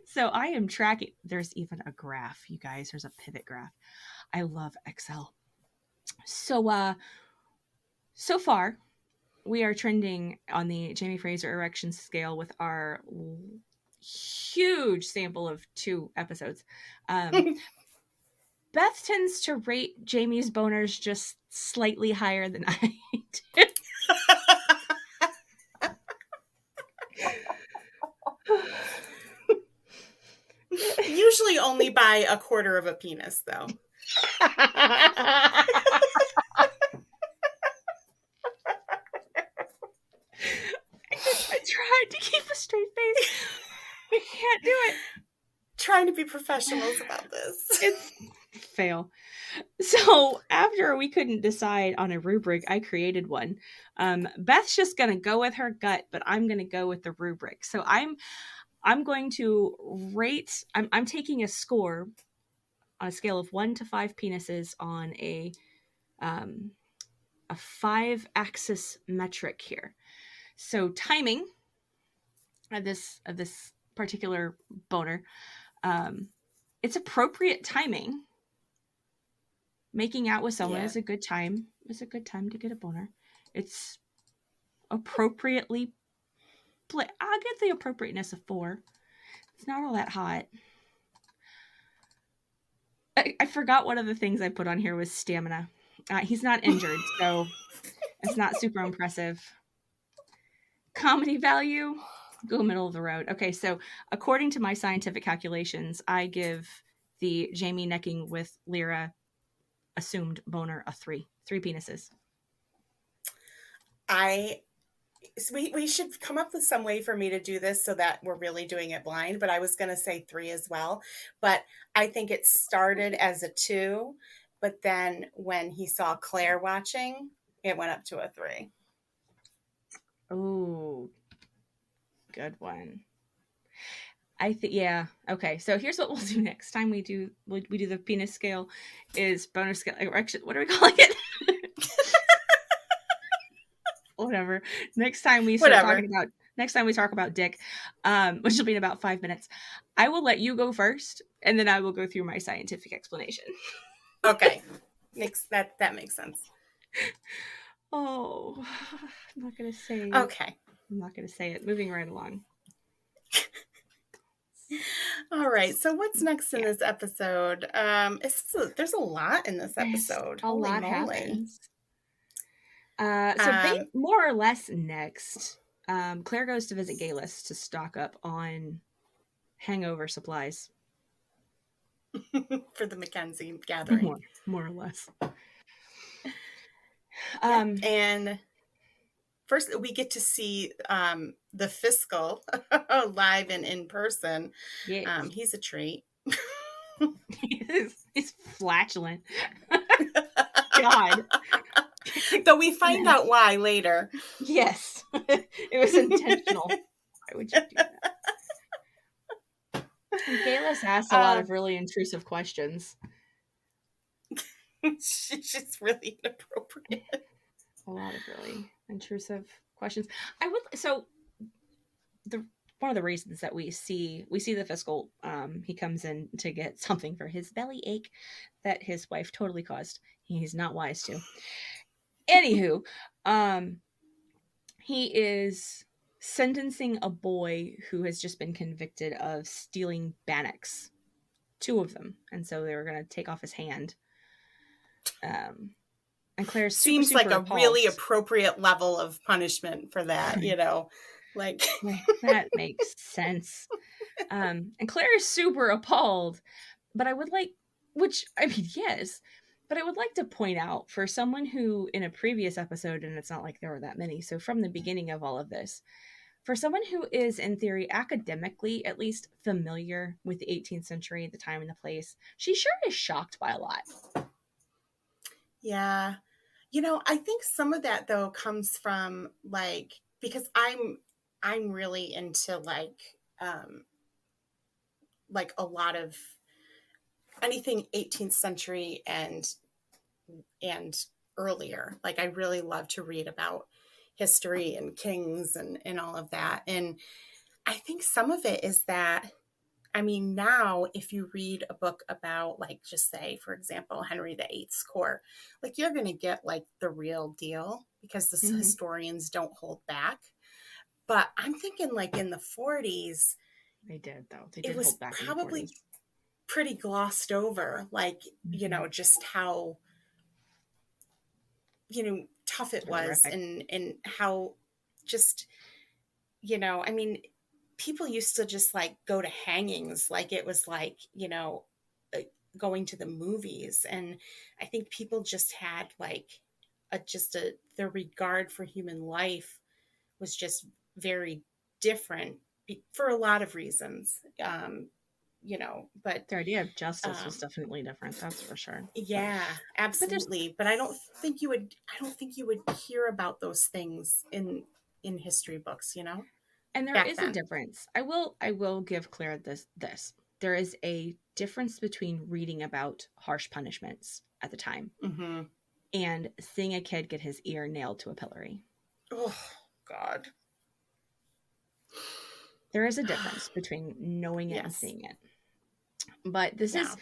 so I am tracking. There's even a graph, you guys. There's a pivot graph. I love Excel. So far, we are trending on the Jamie Fraser erection scale with our huge sample of 2 episodes. Beth tends to rate Jamie's boners just slightly higher than I do. Usually only by a quarter of a penis, though. I tried to keep a straight face. I can't do it. Trying to be professionals about this. It's fail. So after we couldn't decide on a rubric, I created one. Beth's just gonna go with her gut, but I'm gonna go with the rubric. So I'm going to rate. I'm taking a score on a scale of 1 to 5 penises on a 5-axis metric here. So timing of this particular boner, it's appropriate timing. Making out with someone is a good time. Is a good time to get a boner. It's appropriately. I'll get the appropriateness of 4. It's not all that hot. I forgot one of the things I put on here was stamina. He's not injured, so it's not super impressive. Comedy value, go middle of the road. Okay, so according to my scientific calculations, I give the Jamie necking with Lyra assumed boner a 3 penises. We should come up with some way for me to do this so that we're really doing it blind, but I was going to say 3 as well. But I think it started as a 2, but then when he saw Claire watching, it went up to a 3. Oh, good one. I think, yeah. Okay, so here's what we'll do next time we do the penis scale is boner scale erection. What are we calling it? Whatever. Next time we talk about dick, which will be in about 5 minutes, I will let you go first, and then I will go through my scientific explanation. Okay, that makes sense. Oh, I'm not gonna say. Okay. I'm not gonna say it. Moving right along. All right. So what's next in this episode? There's a lot in this episode. A lot moly. happens. So more or less next, Claire goes to visit Galus to stock up on hangover supplies. For the Mackenzie gathering. More or less. And first we get to see the fiscal live and in person. Yes. He's a treat. He's flatulent. God. Though we find out why later. Yes. It was intentional. Why would you do that? And Galus asks a lot of really intrusive questions. She's really inappropriate. A lot of really intrusive questions. one of the reasons that we see the fiscal. He comes in to get something for his belly ache that his wife totally caused. He's not wise to. Anywho, um, he is sentencing a boy who has just been convicted of stealing bannocks, two of them, and so they were going to take off his hand. And Claire's super, Seems super like a appalled. really appropriate level of punishment for that, you know, like that makes sense. And Claire is super appalled, but I would like, which I mean, yes, but I would like to point out for someone who in a previous episode, and it's not like there were that many, so from the beginning of all of this, for someone who is in theory academically at least familiar with the 18th century, the time and the place, she sure is shocked by a lot. Yeah. You know, I think some of that though comes from like, because I'm really into like a lot of anything 18th century and earlier. Like I really love to read about history and kings and all of that. And I think some of it is that, I mean, now if you read a book about, like, just say, for example, Henry VIII's court, like you're going to get like the real deal because the historians don't hold back. But I'm thinking like in the 40s, They did, though. They it did was hold back in the probably 40s. pretty glossed over, like, you know, just how, you know, tough it was Horrific. and how just, you know, I mean, people used to just like go to hangings like it was like, you know, going to the movies. And I think people just had like the regard for human life was just very different for a lot of reasons. You know, but Their idea of justice was definitely different, that's for sure. yeah, absolutely. But I don't think you would hear about those things in history books, you know, And there back is a then. difference. I will give Claire this. There is a difference between reading about harsh punishments at the time Mm-hmm. and seeing a kid get his ear nailed to a pillory. Oh God. There is a difference between knowing it and Yes. seeing it. But this Yeah. is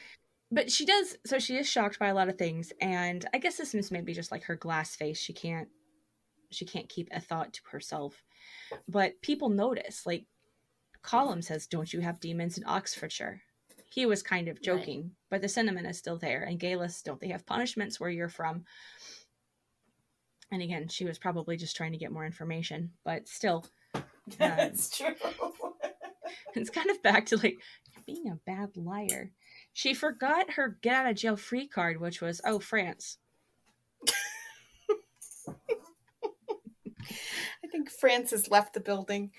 but she does, so she is shocked by a lot of things, and I guess this is maybe just like her glass face. She can't keep a thought to herself. But people notice, like Column says, "Don't you have demons in Oxfordshire?" He was kind of Right. joking, but the sentiment is still there. And Galus, "Don't they have punishments where you're from?" And again, she was probably just trying to get more information, but still, That's true. it's kind of back to like, you're being a bad liar. She forgot her get out of jail free card, which was, oh, France. I think Francis left the building.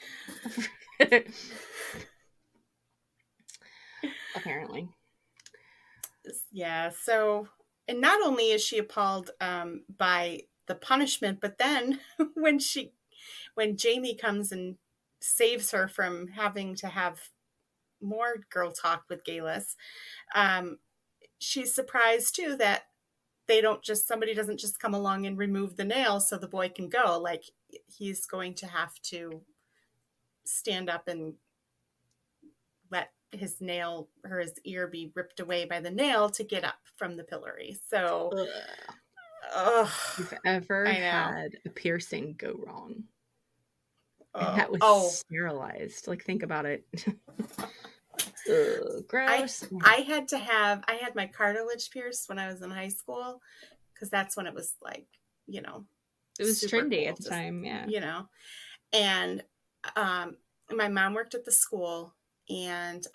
Apparently. Yeah. So, and not only is she appalled by the punishment, but then when Jamie comes and saves her from having to have more girl talk with Galus, she's surprised too that somebody doesn't just come along and remove the nail so the boy can go. Like he's going to have to stand up and let his nail or his ear be ripped away by the nail to get up from the pillory. So, You've ever I know. had a piercing go wrong, and Oh, that was oh, sterilized. Like, think about it. I Gross. I had my cartilage pierced when I was in high school because that's when it was like, you know, It was super trendy cool. at the time, yeah. You know, and my mom worked at the school, and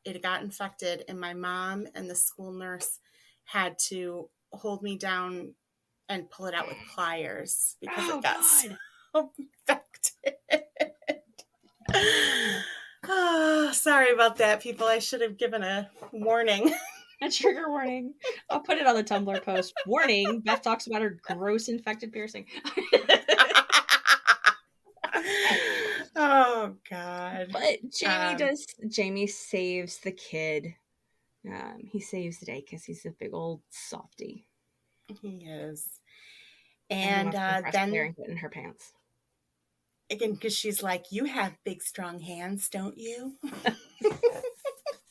it got infected, and my mom and the school nurse had to hold me down and pull it out with pliers because Oh, it got God. so infected. Oh, sorry about that, people. I should have given a warning. A trigger warning. I'll put it on the Tumblr post. Warning, Beth talks about her gross infected piercing. Oh, God. But Jamie saves the kid. He saves the day because he's a big old softy. He is. And he And wants to impress Claire then and get in her pants. again, because she's like, you have big, strong hands, don't you?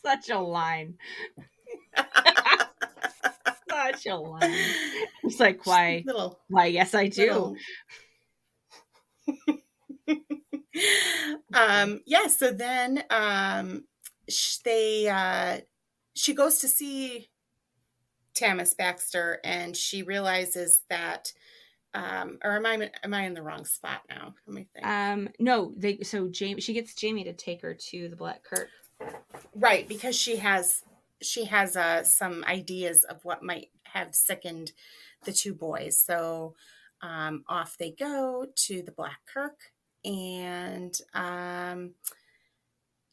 Such a line. Such a line. It's like, why? Little, Why, yes, I do. little. Yeah, so then she goes to see Tamis Baxter, and she realizes that, or am I in the wrong spot now? Let me think. No, Jamie, she gets Jamie to take her to the Black Kirk. Right, because she has some ideas of what might have sickened the two boys. So off they go to the Black Kirk, and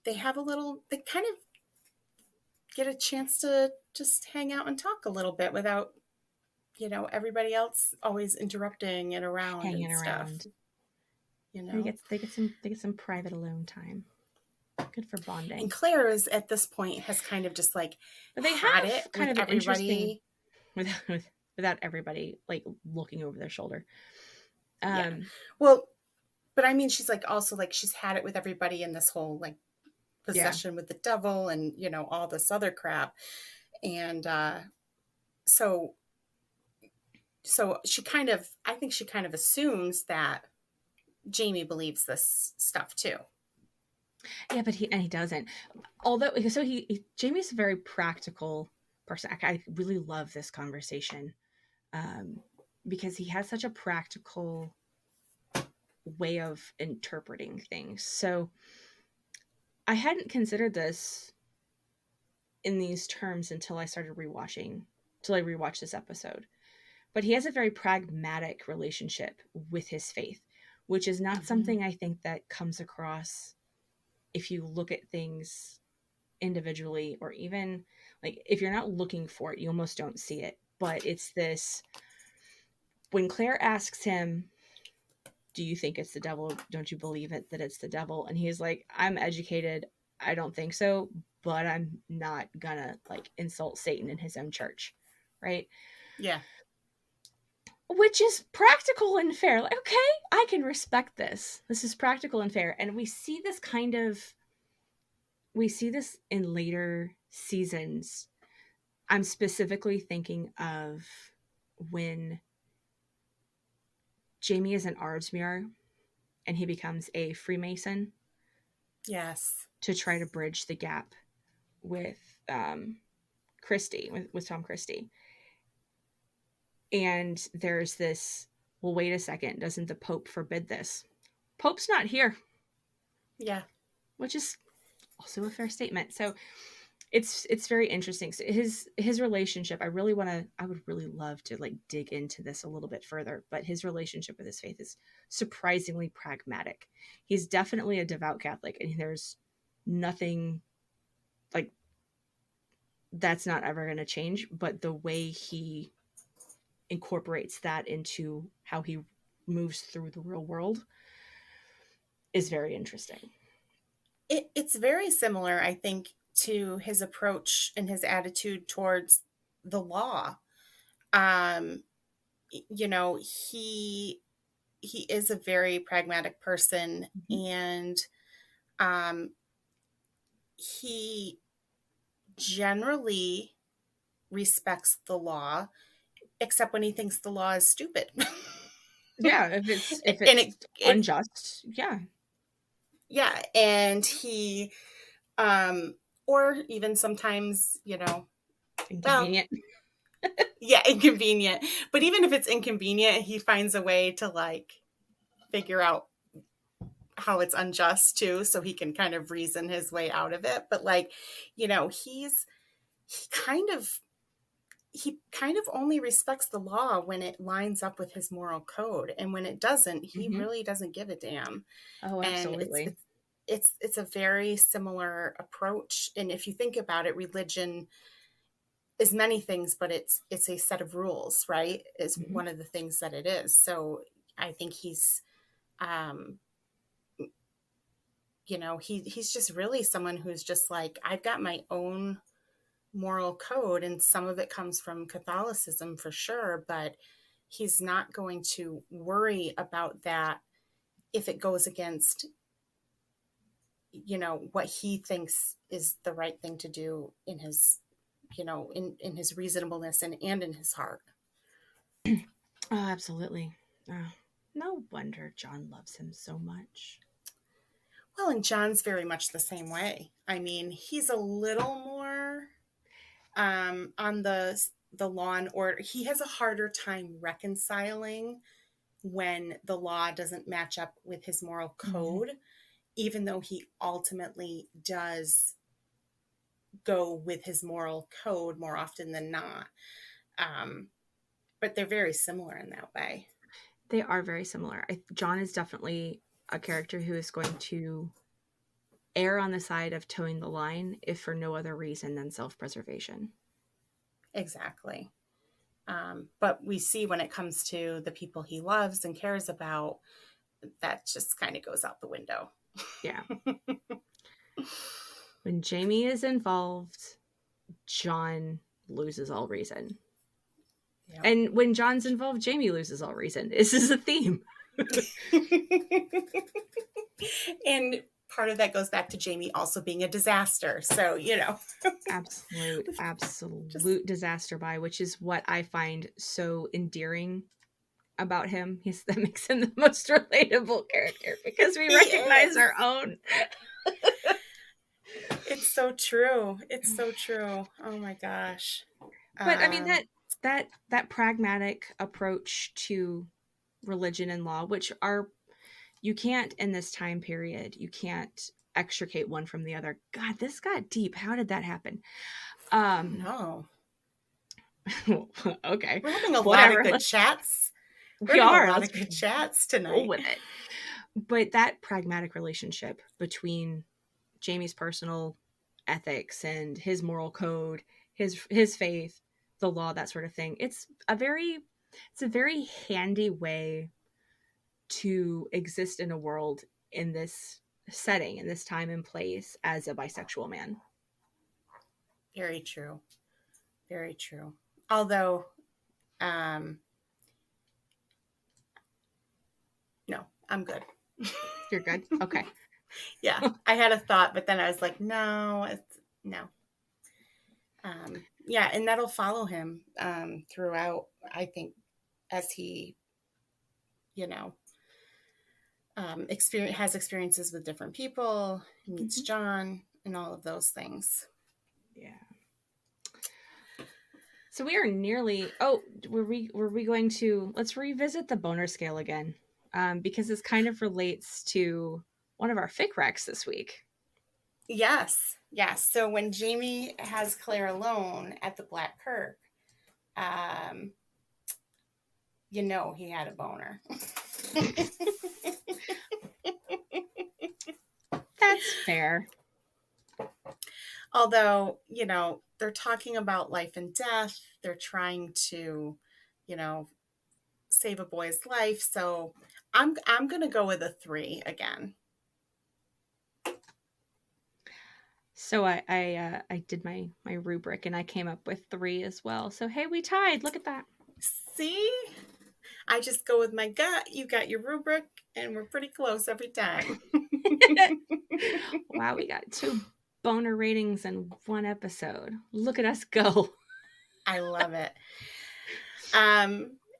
they have a little. They kind of get a chance to just hang out and talk a little bit without, everybody else always interrupting it around Hanging and stuff. around. You They know, get some private alone time. Good for bonding. and Claire is at this point has kind of just like But they had have it kind with of an interesting everybody. without everybody like looking over their shoulder. Yeah. Well, but I mean, she's like also like she's had it with everybody in this whole like possession with the devil and all this other crap, and so she kind of, I think she kind of assumes that Jamie believes this stuff too. Yeah, but he doesn't. Although, so Jamie's a very practical person. I really love this conversation because he has such a practical way of interpreting things. So I hadn't considered this in these terms until I rewatched this episode. But he has a very pragmatic relationship with his faith, which is not something I think that comes across if you look at things individually, or even like if you're not looking for it, you almost don't see it. But it's this, when Claire asks him, do you think it's the devil? Don't you believe it that it's the devil? And he's like, I'm educated. I don't think so, but I'm not gonna like insult Satan in his own church. Right? Yeah. Which is practical and fair. Like, okay, I can respect this. This is practical and fair. And we see this in later seasons. I'm specifically thinking of when Jamie is an Ardsmuir and he becomes a Freemason. Yes. To try to bridge the gap with Christie, with Tom Christie. And there's this, well, wait a second, doesn't the Pope forbid this? Pope's not here. Yeah. Which is also a fair statement. So it's very interesting. So his relationship, I would really love to like dig into this a little bit further, but his relationship with his faith is surprisingly pragmatic. He's definitely a devout Catholic, and there's nothing like that's not ever going to change, but the way he incorporates that into how he moves through the real world is very interesting. It's very similar, I think, to his approach and his attitude towards the law. He is a very pragmatic person, and he generally respects the law, except when he thinks the law is stupid. Yeah, if it's unjust, yeah. Yeah, and he or even sometimes, inconvenient. Well, yeah, inconvenient. But even if it's inconvenient, he finds a way to like figure out how it's unjust too, so he can kind of reason his way out of it. But like, he kind of only respects the law when it lines up with his moral code, and when it doesn't, he really doesn't give a damn. Oh, absolutely. And it's a very similar approach. And if you think about it, religion is many things, but it's a set of rules, right? Is one of the things that it is. So I think he's he's just really someone who's just like, I've got my own moral code, and some of it comes from Catholicism for sure, but he's not going to worry about that if it goes against, what he thinks is the right thing to do in his, in his reasonableness and in his heart. Oh, absolutely. Oh, no wonder John loves him so much. Well, and John's very much the same way. I mean, he's a little more on the law and order. He has a harder time reconciling when the law doesn't match up with his moral code, even though he ultimately does go with his moral code more often than not. But they're very similar in that way. They are very similar. John is definitely a character who is going to err on the side of towing the line, if for no other reason than self-preservation. Exactly. But we see when it comes to the people he loves and cares about, that just kind of goes out the window. Yeah. When Jamie is involved, John loses all reason. Yep. And when John's involved, Jamie loses all reason. This is a theme. And part of that goes back to Jamie also being a disaster. So, absolute disaster by, which is what I find so endearing about him. That makes him the most relatable character, because we recognize our own. It's so true. It's so true. Oh my gosh. But I mean, that pragmatic approach to religion and law, which are, you can't, in this time period, you can't extricate one from the other. God, this got deep. How did that happen? No. Okay. We're having a lot of good chats. We are. A lot of good chats tonight. With it. But that pragmatic relationship between Jamie's personal ethics and his moral code, his faith, the law, that sort of thing. It's a very handy way to exist in a world in this setting, in this time and place, as a bisexual man. Very true. Very true. Although, no, I'm good. You're good? Okay. Yeah, I had a thought, but then I was like, no. Yeah, and that'll follow him throughout, I think, as he, has experiences with different people, meets John, and all of those things. Yeah. So we are nearly. Oh, were we going to? Let's revisit the boner scale again, because this kind of relates to one of our fic recs this week. Yes. So when Jamie has Claire alone at the Black Kirk, he had a boner. That's fair. Although, they're talking about life and death. They're trying to, save a boy's life. So I'm going to go with a 3 again. So I did my rubric and I came up with 3 as well. So hey, we tied. Look at that. See? I just go with my gut. You got your rubric, and we're pretty close every time. Wow, we got 2 boner ratings in one episode. Look at us go. I love it.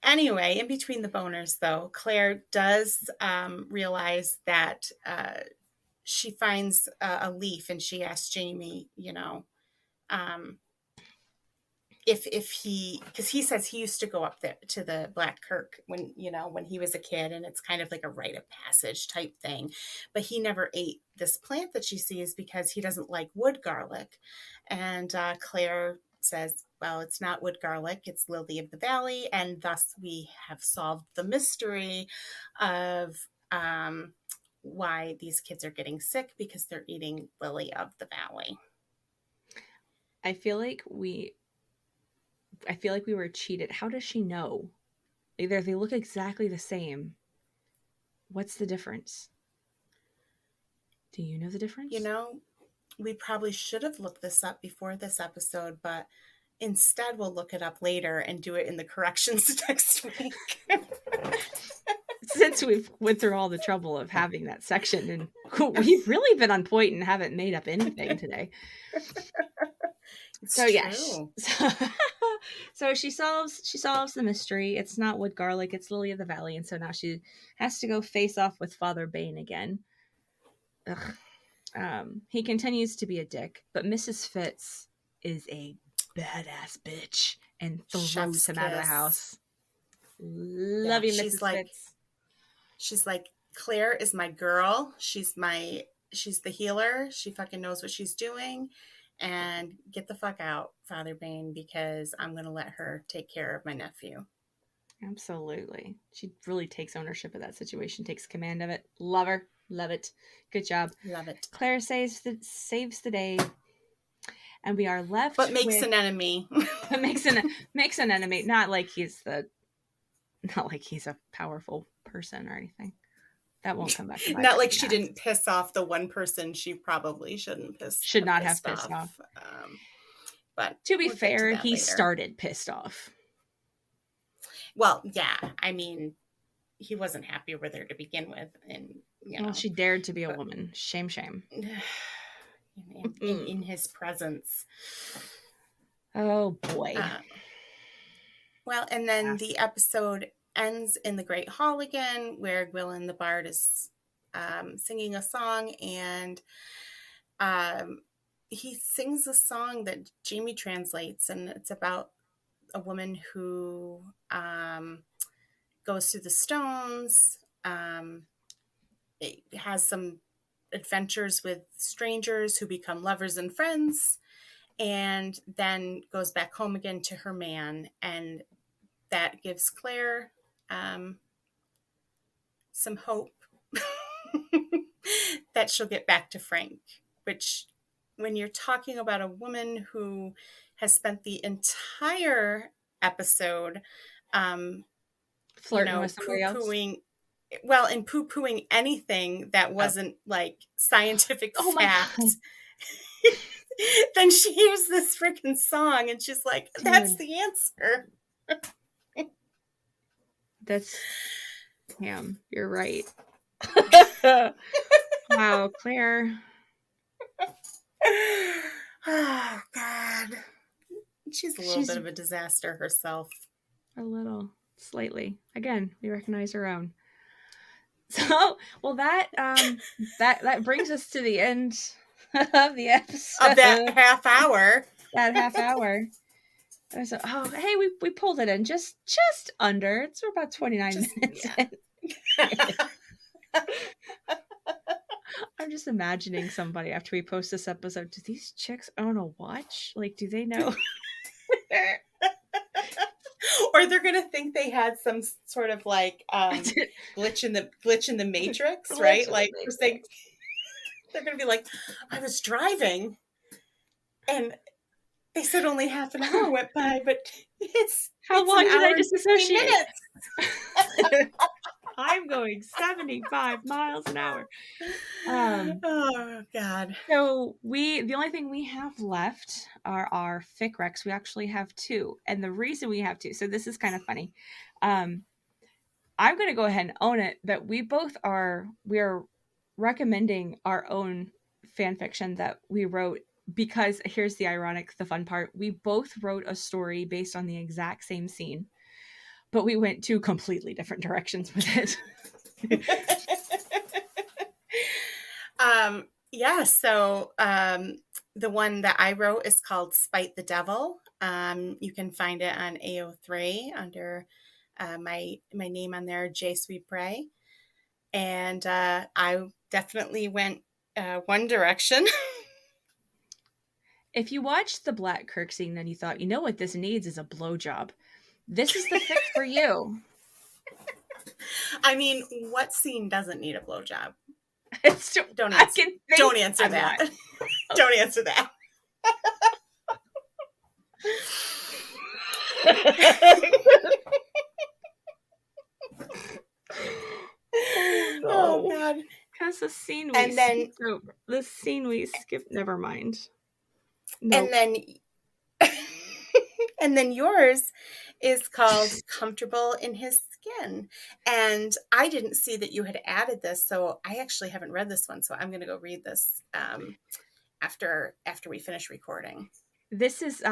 Anyway, in between the boners, though, Claire does realize that she finds a leaf, and she asks Jamie, if he, because he says he used to go up there to the Black Kirk when he was a kid, and it's kind of like a rite of passage type thing, but he never ate this plant that she sees because he doesn't like wood garlic. And Claire says, well, it's not wood garlic, it's lily of the valley. And thus we have solved the mystery of why these kids are getting sick, because they're eating lily of the valley. I feel like we were cheated. How does she know? Either they look exactly the same. What's the difference? Do you know the difference? We probably should have looked this up before this episode, but instead we'll look it up later and do it in the corrections next week. since we've went through all the trouble of having that section, and we've really been on point and haven't made up anything today. It's So true. yes, so she solves the mystery. It's not wood garlic, it's Lily of the Valley, and so now she has to go face off with Father Bain again. He continues to be a dick, but Mrs. Fitz is a badass bitch and throws Chef's him out of the kiss. house. Love you, Mrs. Fitz. She's like, Claire is my girl. She's the healer. She fucking knows what she's doing. And get the fuck out, Father Bain, because I'm going to let her take care of my nephew. Absolutely. She really takes ownership of that situation, takes command of it. Love her. Love it. Good job. Love it. Claire saves the day. And we are left but makes with, an enemy. But makes an enemy. Not like he's a powerful person or anything. That won't come back. Not like she didn't piss off the one person she probably should not have pissed off. But to be fair, he started pissed off. Well, yeah. I mean, he wasn't happy with her to begin with, and well, she dared to be a woman. Shame. In his presence. Oh boy. Well, and then the episode ends in the Great Hall again, where Gwilyn the Bard is singing a song, and he sings a song that Jamie translates, and it's about a woman who goes through the stones. It has some adventures with strangers who become lovers and friends, and then goes back home again to her man, and that gives Claire some hope that she'll get back to Frank, which, when you're talking about a woman who has spent the entire episode flirting with somebody else. Well, and poo-pooing anything that wasn't like scientific fact. Then she hears this freaking song and she's like, that's the answer. That's Pam. You're right. Wow, Claire. Oh, God. She's a little bit of a disaster herself. A little. Slightly. Again, we recognize her own. So, well, that brings us to the end of the episode. Of that half hour. So, hey, we pulled it in just under. It's about 29 minutes in. I'm just imagining somebody after we post this episode. Do these chicks own a watch? Like, do they know? Or they're gonna think they had some sort of like glitch in the matrix, right? Like they're gonna be like, I was driving and they said only half an hour went by, but it's how long did I disassociate? I'm going 75 miles an hour. Oh God. So the only thing we have left are our fic recs. We actually have 2. And the reason we have 2, so this is kind of funny. I'm going to go ahead and own it that we are recommending our own fan fiction that we wrote, because here's the fun part. We both wrote a story based on the exact same scene, but we went 2 completely different directions with it. Yeah, so the one that I wrote is called Spite the Devil. You can find it on AO3 under my name on there, JeSuisPrest. And I definitely went one direction. If you watched the Black Kirk scene and you thought, you know what this needs is a blowjob, this is the fic for you. I mean, what scene doesn't need a blowjob? Don't answer that. Don't answer that. Oh God! Because the scene we skipped. Never mind. Nope. And then yours is called Comfortable in His skin. And I didn't see that you had added this, so I actually haven't read this one. So I'm going to go read this after we finish recording. This is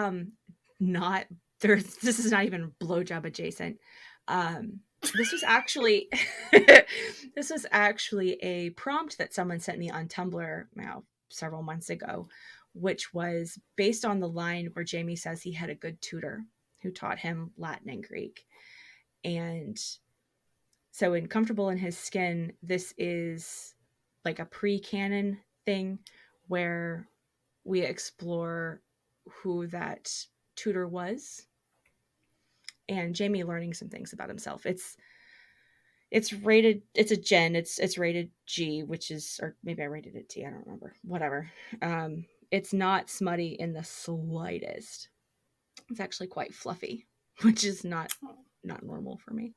not there. This is not even blowjob adjacent. This was actually this was actually a prompt that someone sent me on Tumblr now several months ago, which was based on the line where Jamie says he had a good tutor who taught him Latin and Greek. And so in Comfortable in His Skin, this is like a pre-canon thing where we explore who that tutor was and Jamie learning some things about himself. It's rated, it's a gen, it's rated G, which is, or maybe I rated it T, I don't remember, whatever. It's not smutty in the slightest. It's actually quite fluffy, which is not normal for me.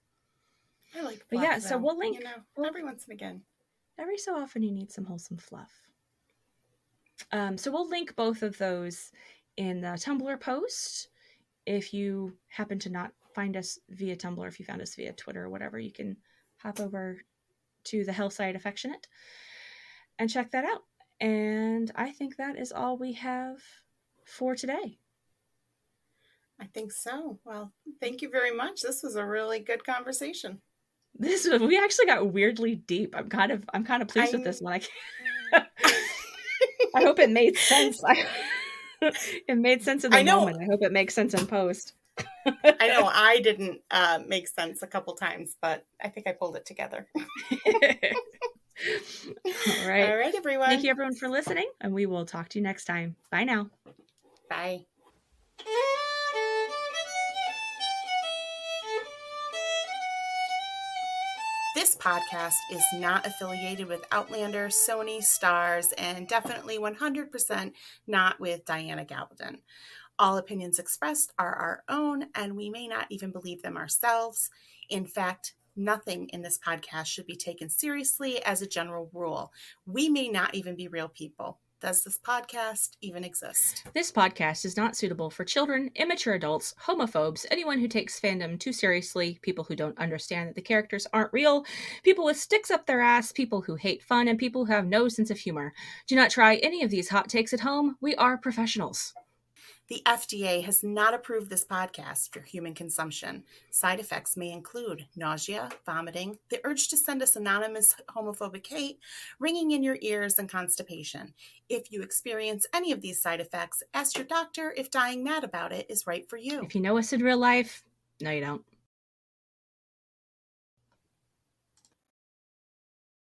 I like fluff, but yeah, so we'll link, every once and again. Every so often you need some wholesome fluff. So we'll link both of those in the Tumblr post. If you happen to not find us via Tumblr, if you found us via Twitter or whatever, you can hop over to the Hellside Affectionate and check that out. And I think that is all we have for today. I think so. Well, thank you very much. This was a really good conversation. We actually got weirdly deep. I'm kind of pleased with this one. I hope it made sense. It made sense in the moment. I hope it makes sense in post. I know I didn't make sense a couple times, but I think I pulled it together. All right. All right, everyone. Thank you, everyone, for listening, and we will talk to you next time. Bye now. Bye. This podcast is not affiliated with Outlander, Sony, Starz, and definitely 100% not with Diana Gabaldon. All opinions expressed are our own, and we may not even believe them ourselves. In fact, nothing in this podcast should be taken seriously as a general rule. We may not even be real people. Does this podcast even exist? This podcast is not suitable for children, immature adults, homophobes, anyone who takes fandom too seriously, people who don't understand that the characters aren't real, people with sticks up their ass, people who hate fun, and people who have no sense of humor. Do not try any of these hot takes at home. We are professionals. The FDA has not approved this podcast for human consumption. Side effects may include nausea, vomiting, the urge to send us anonymous homophobic hate, ringing in your ears, and constipation. If you experience any of these side effects, ask your doctor if dying mad about it is right for you. If you know us in real life, no, you don't.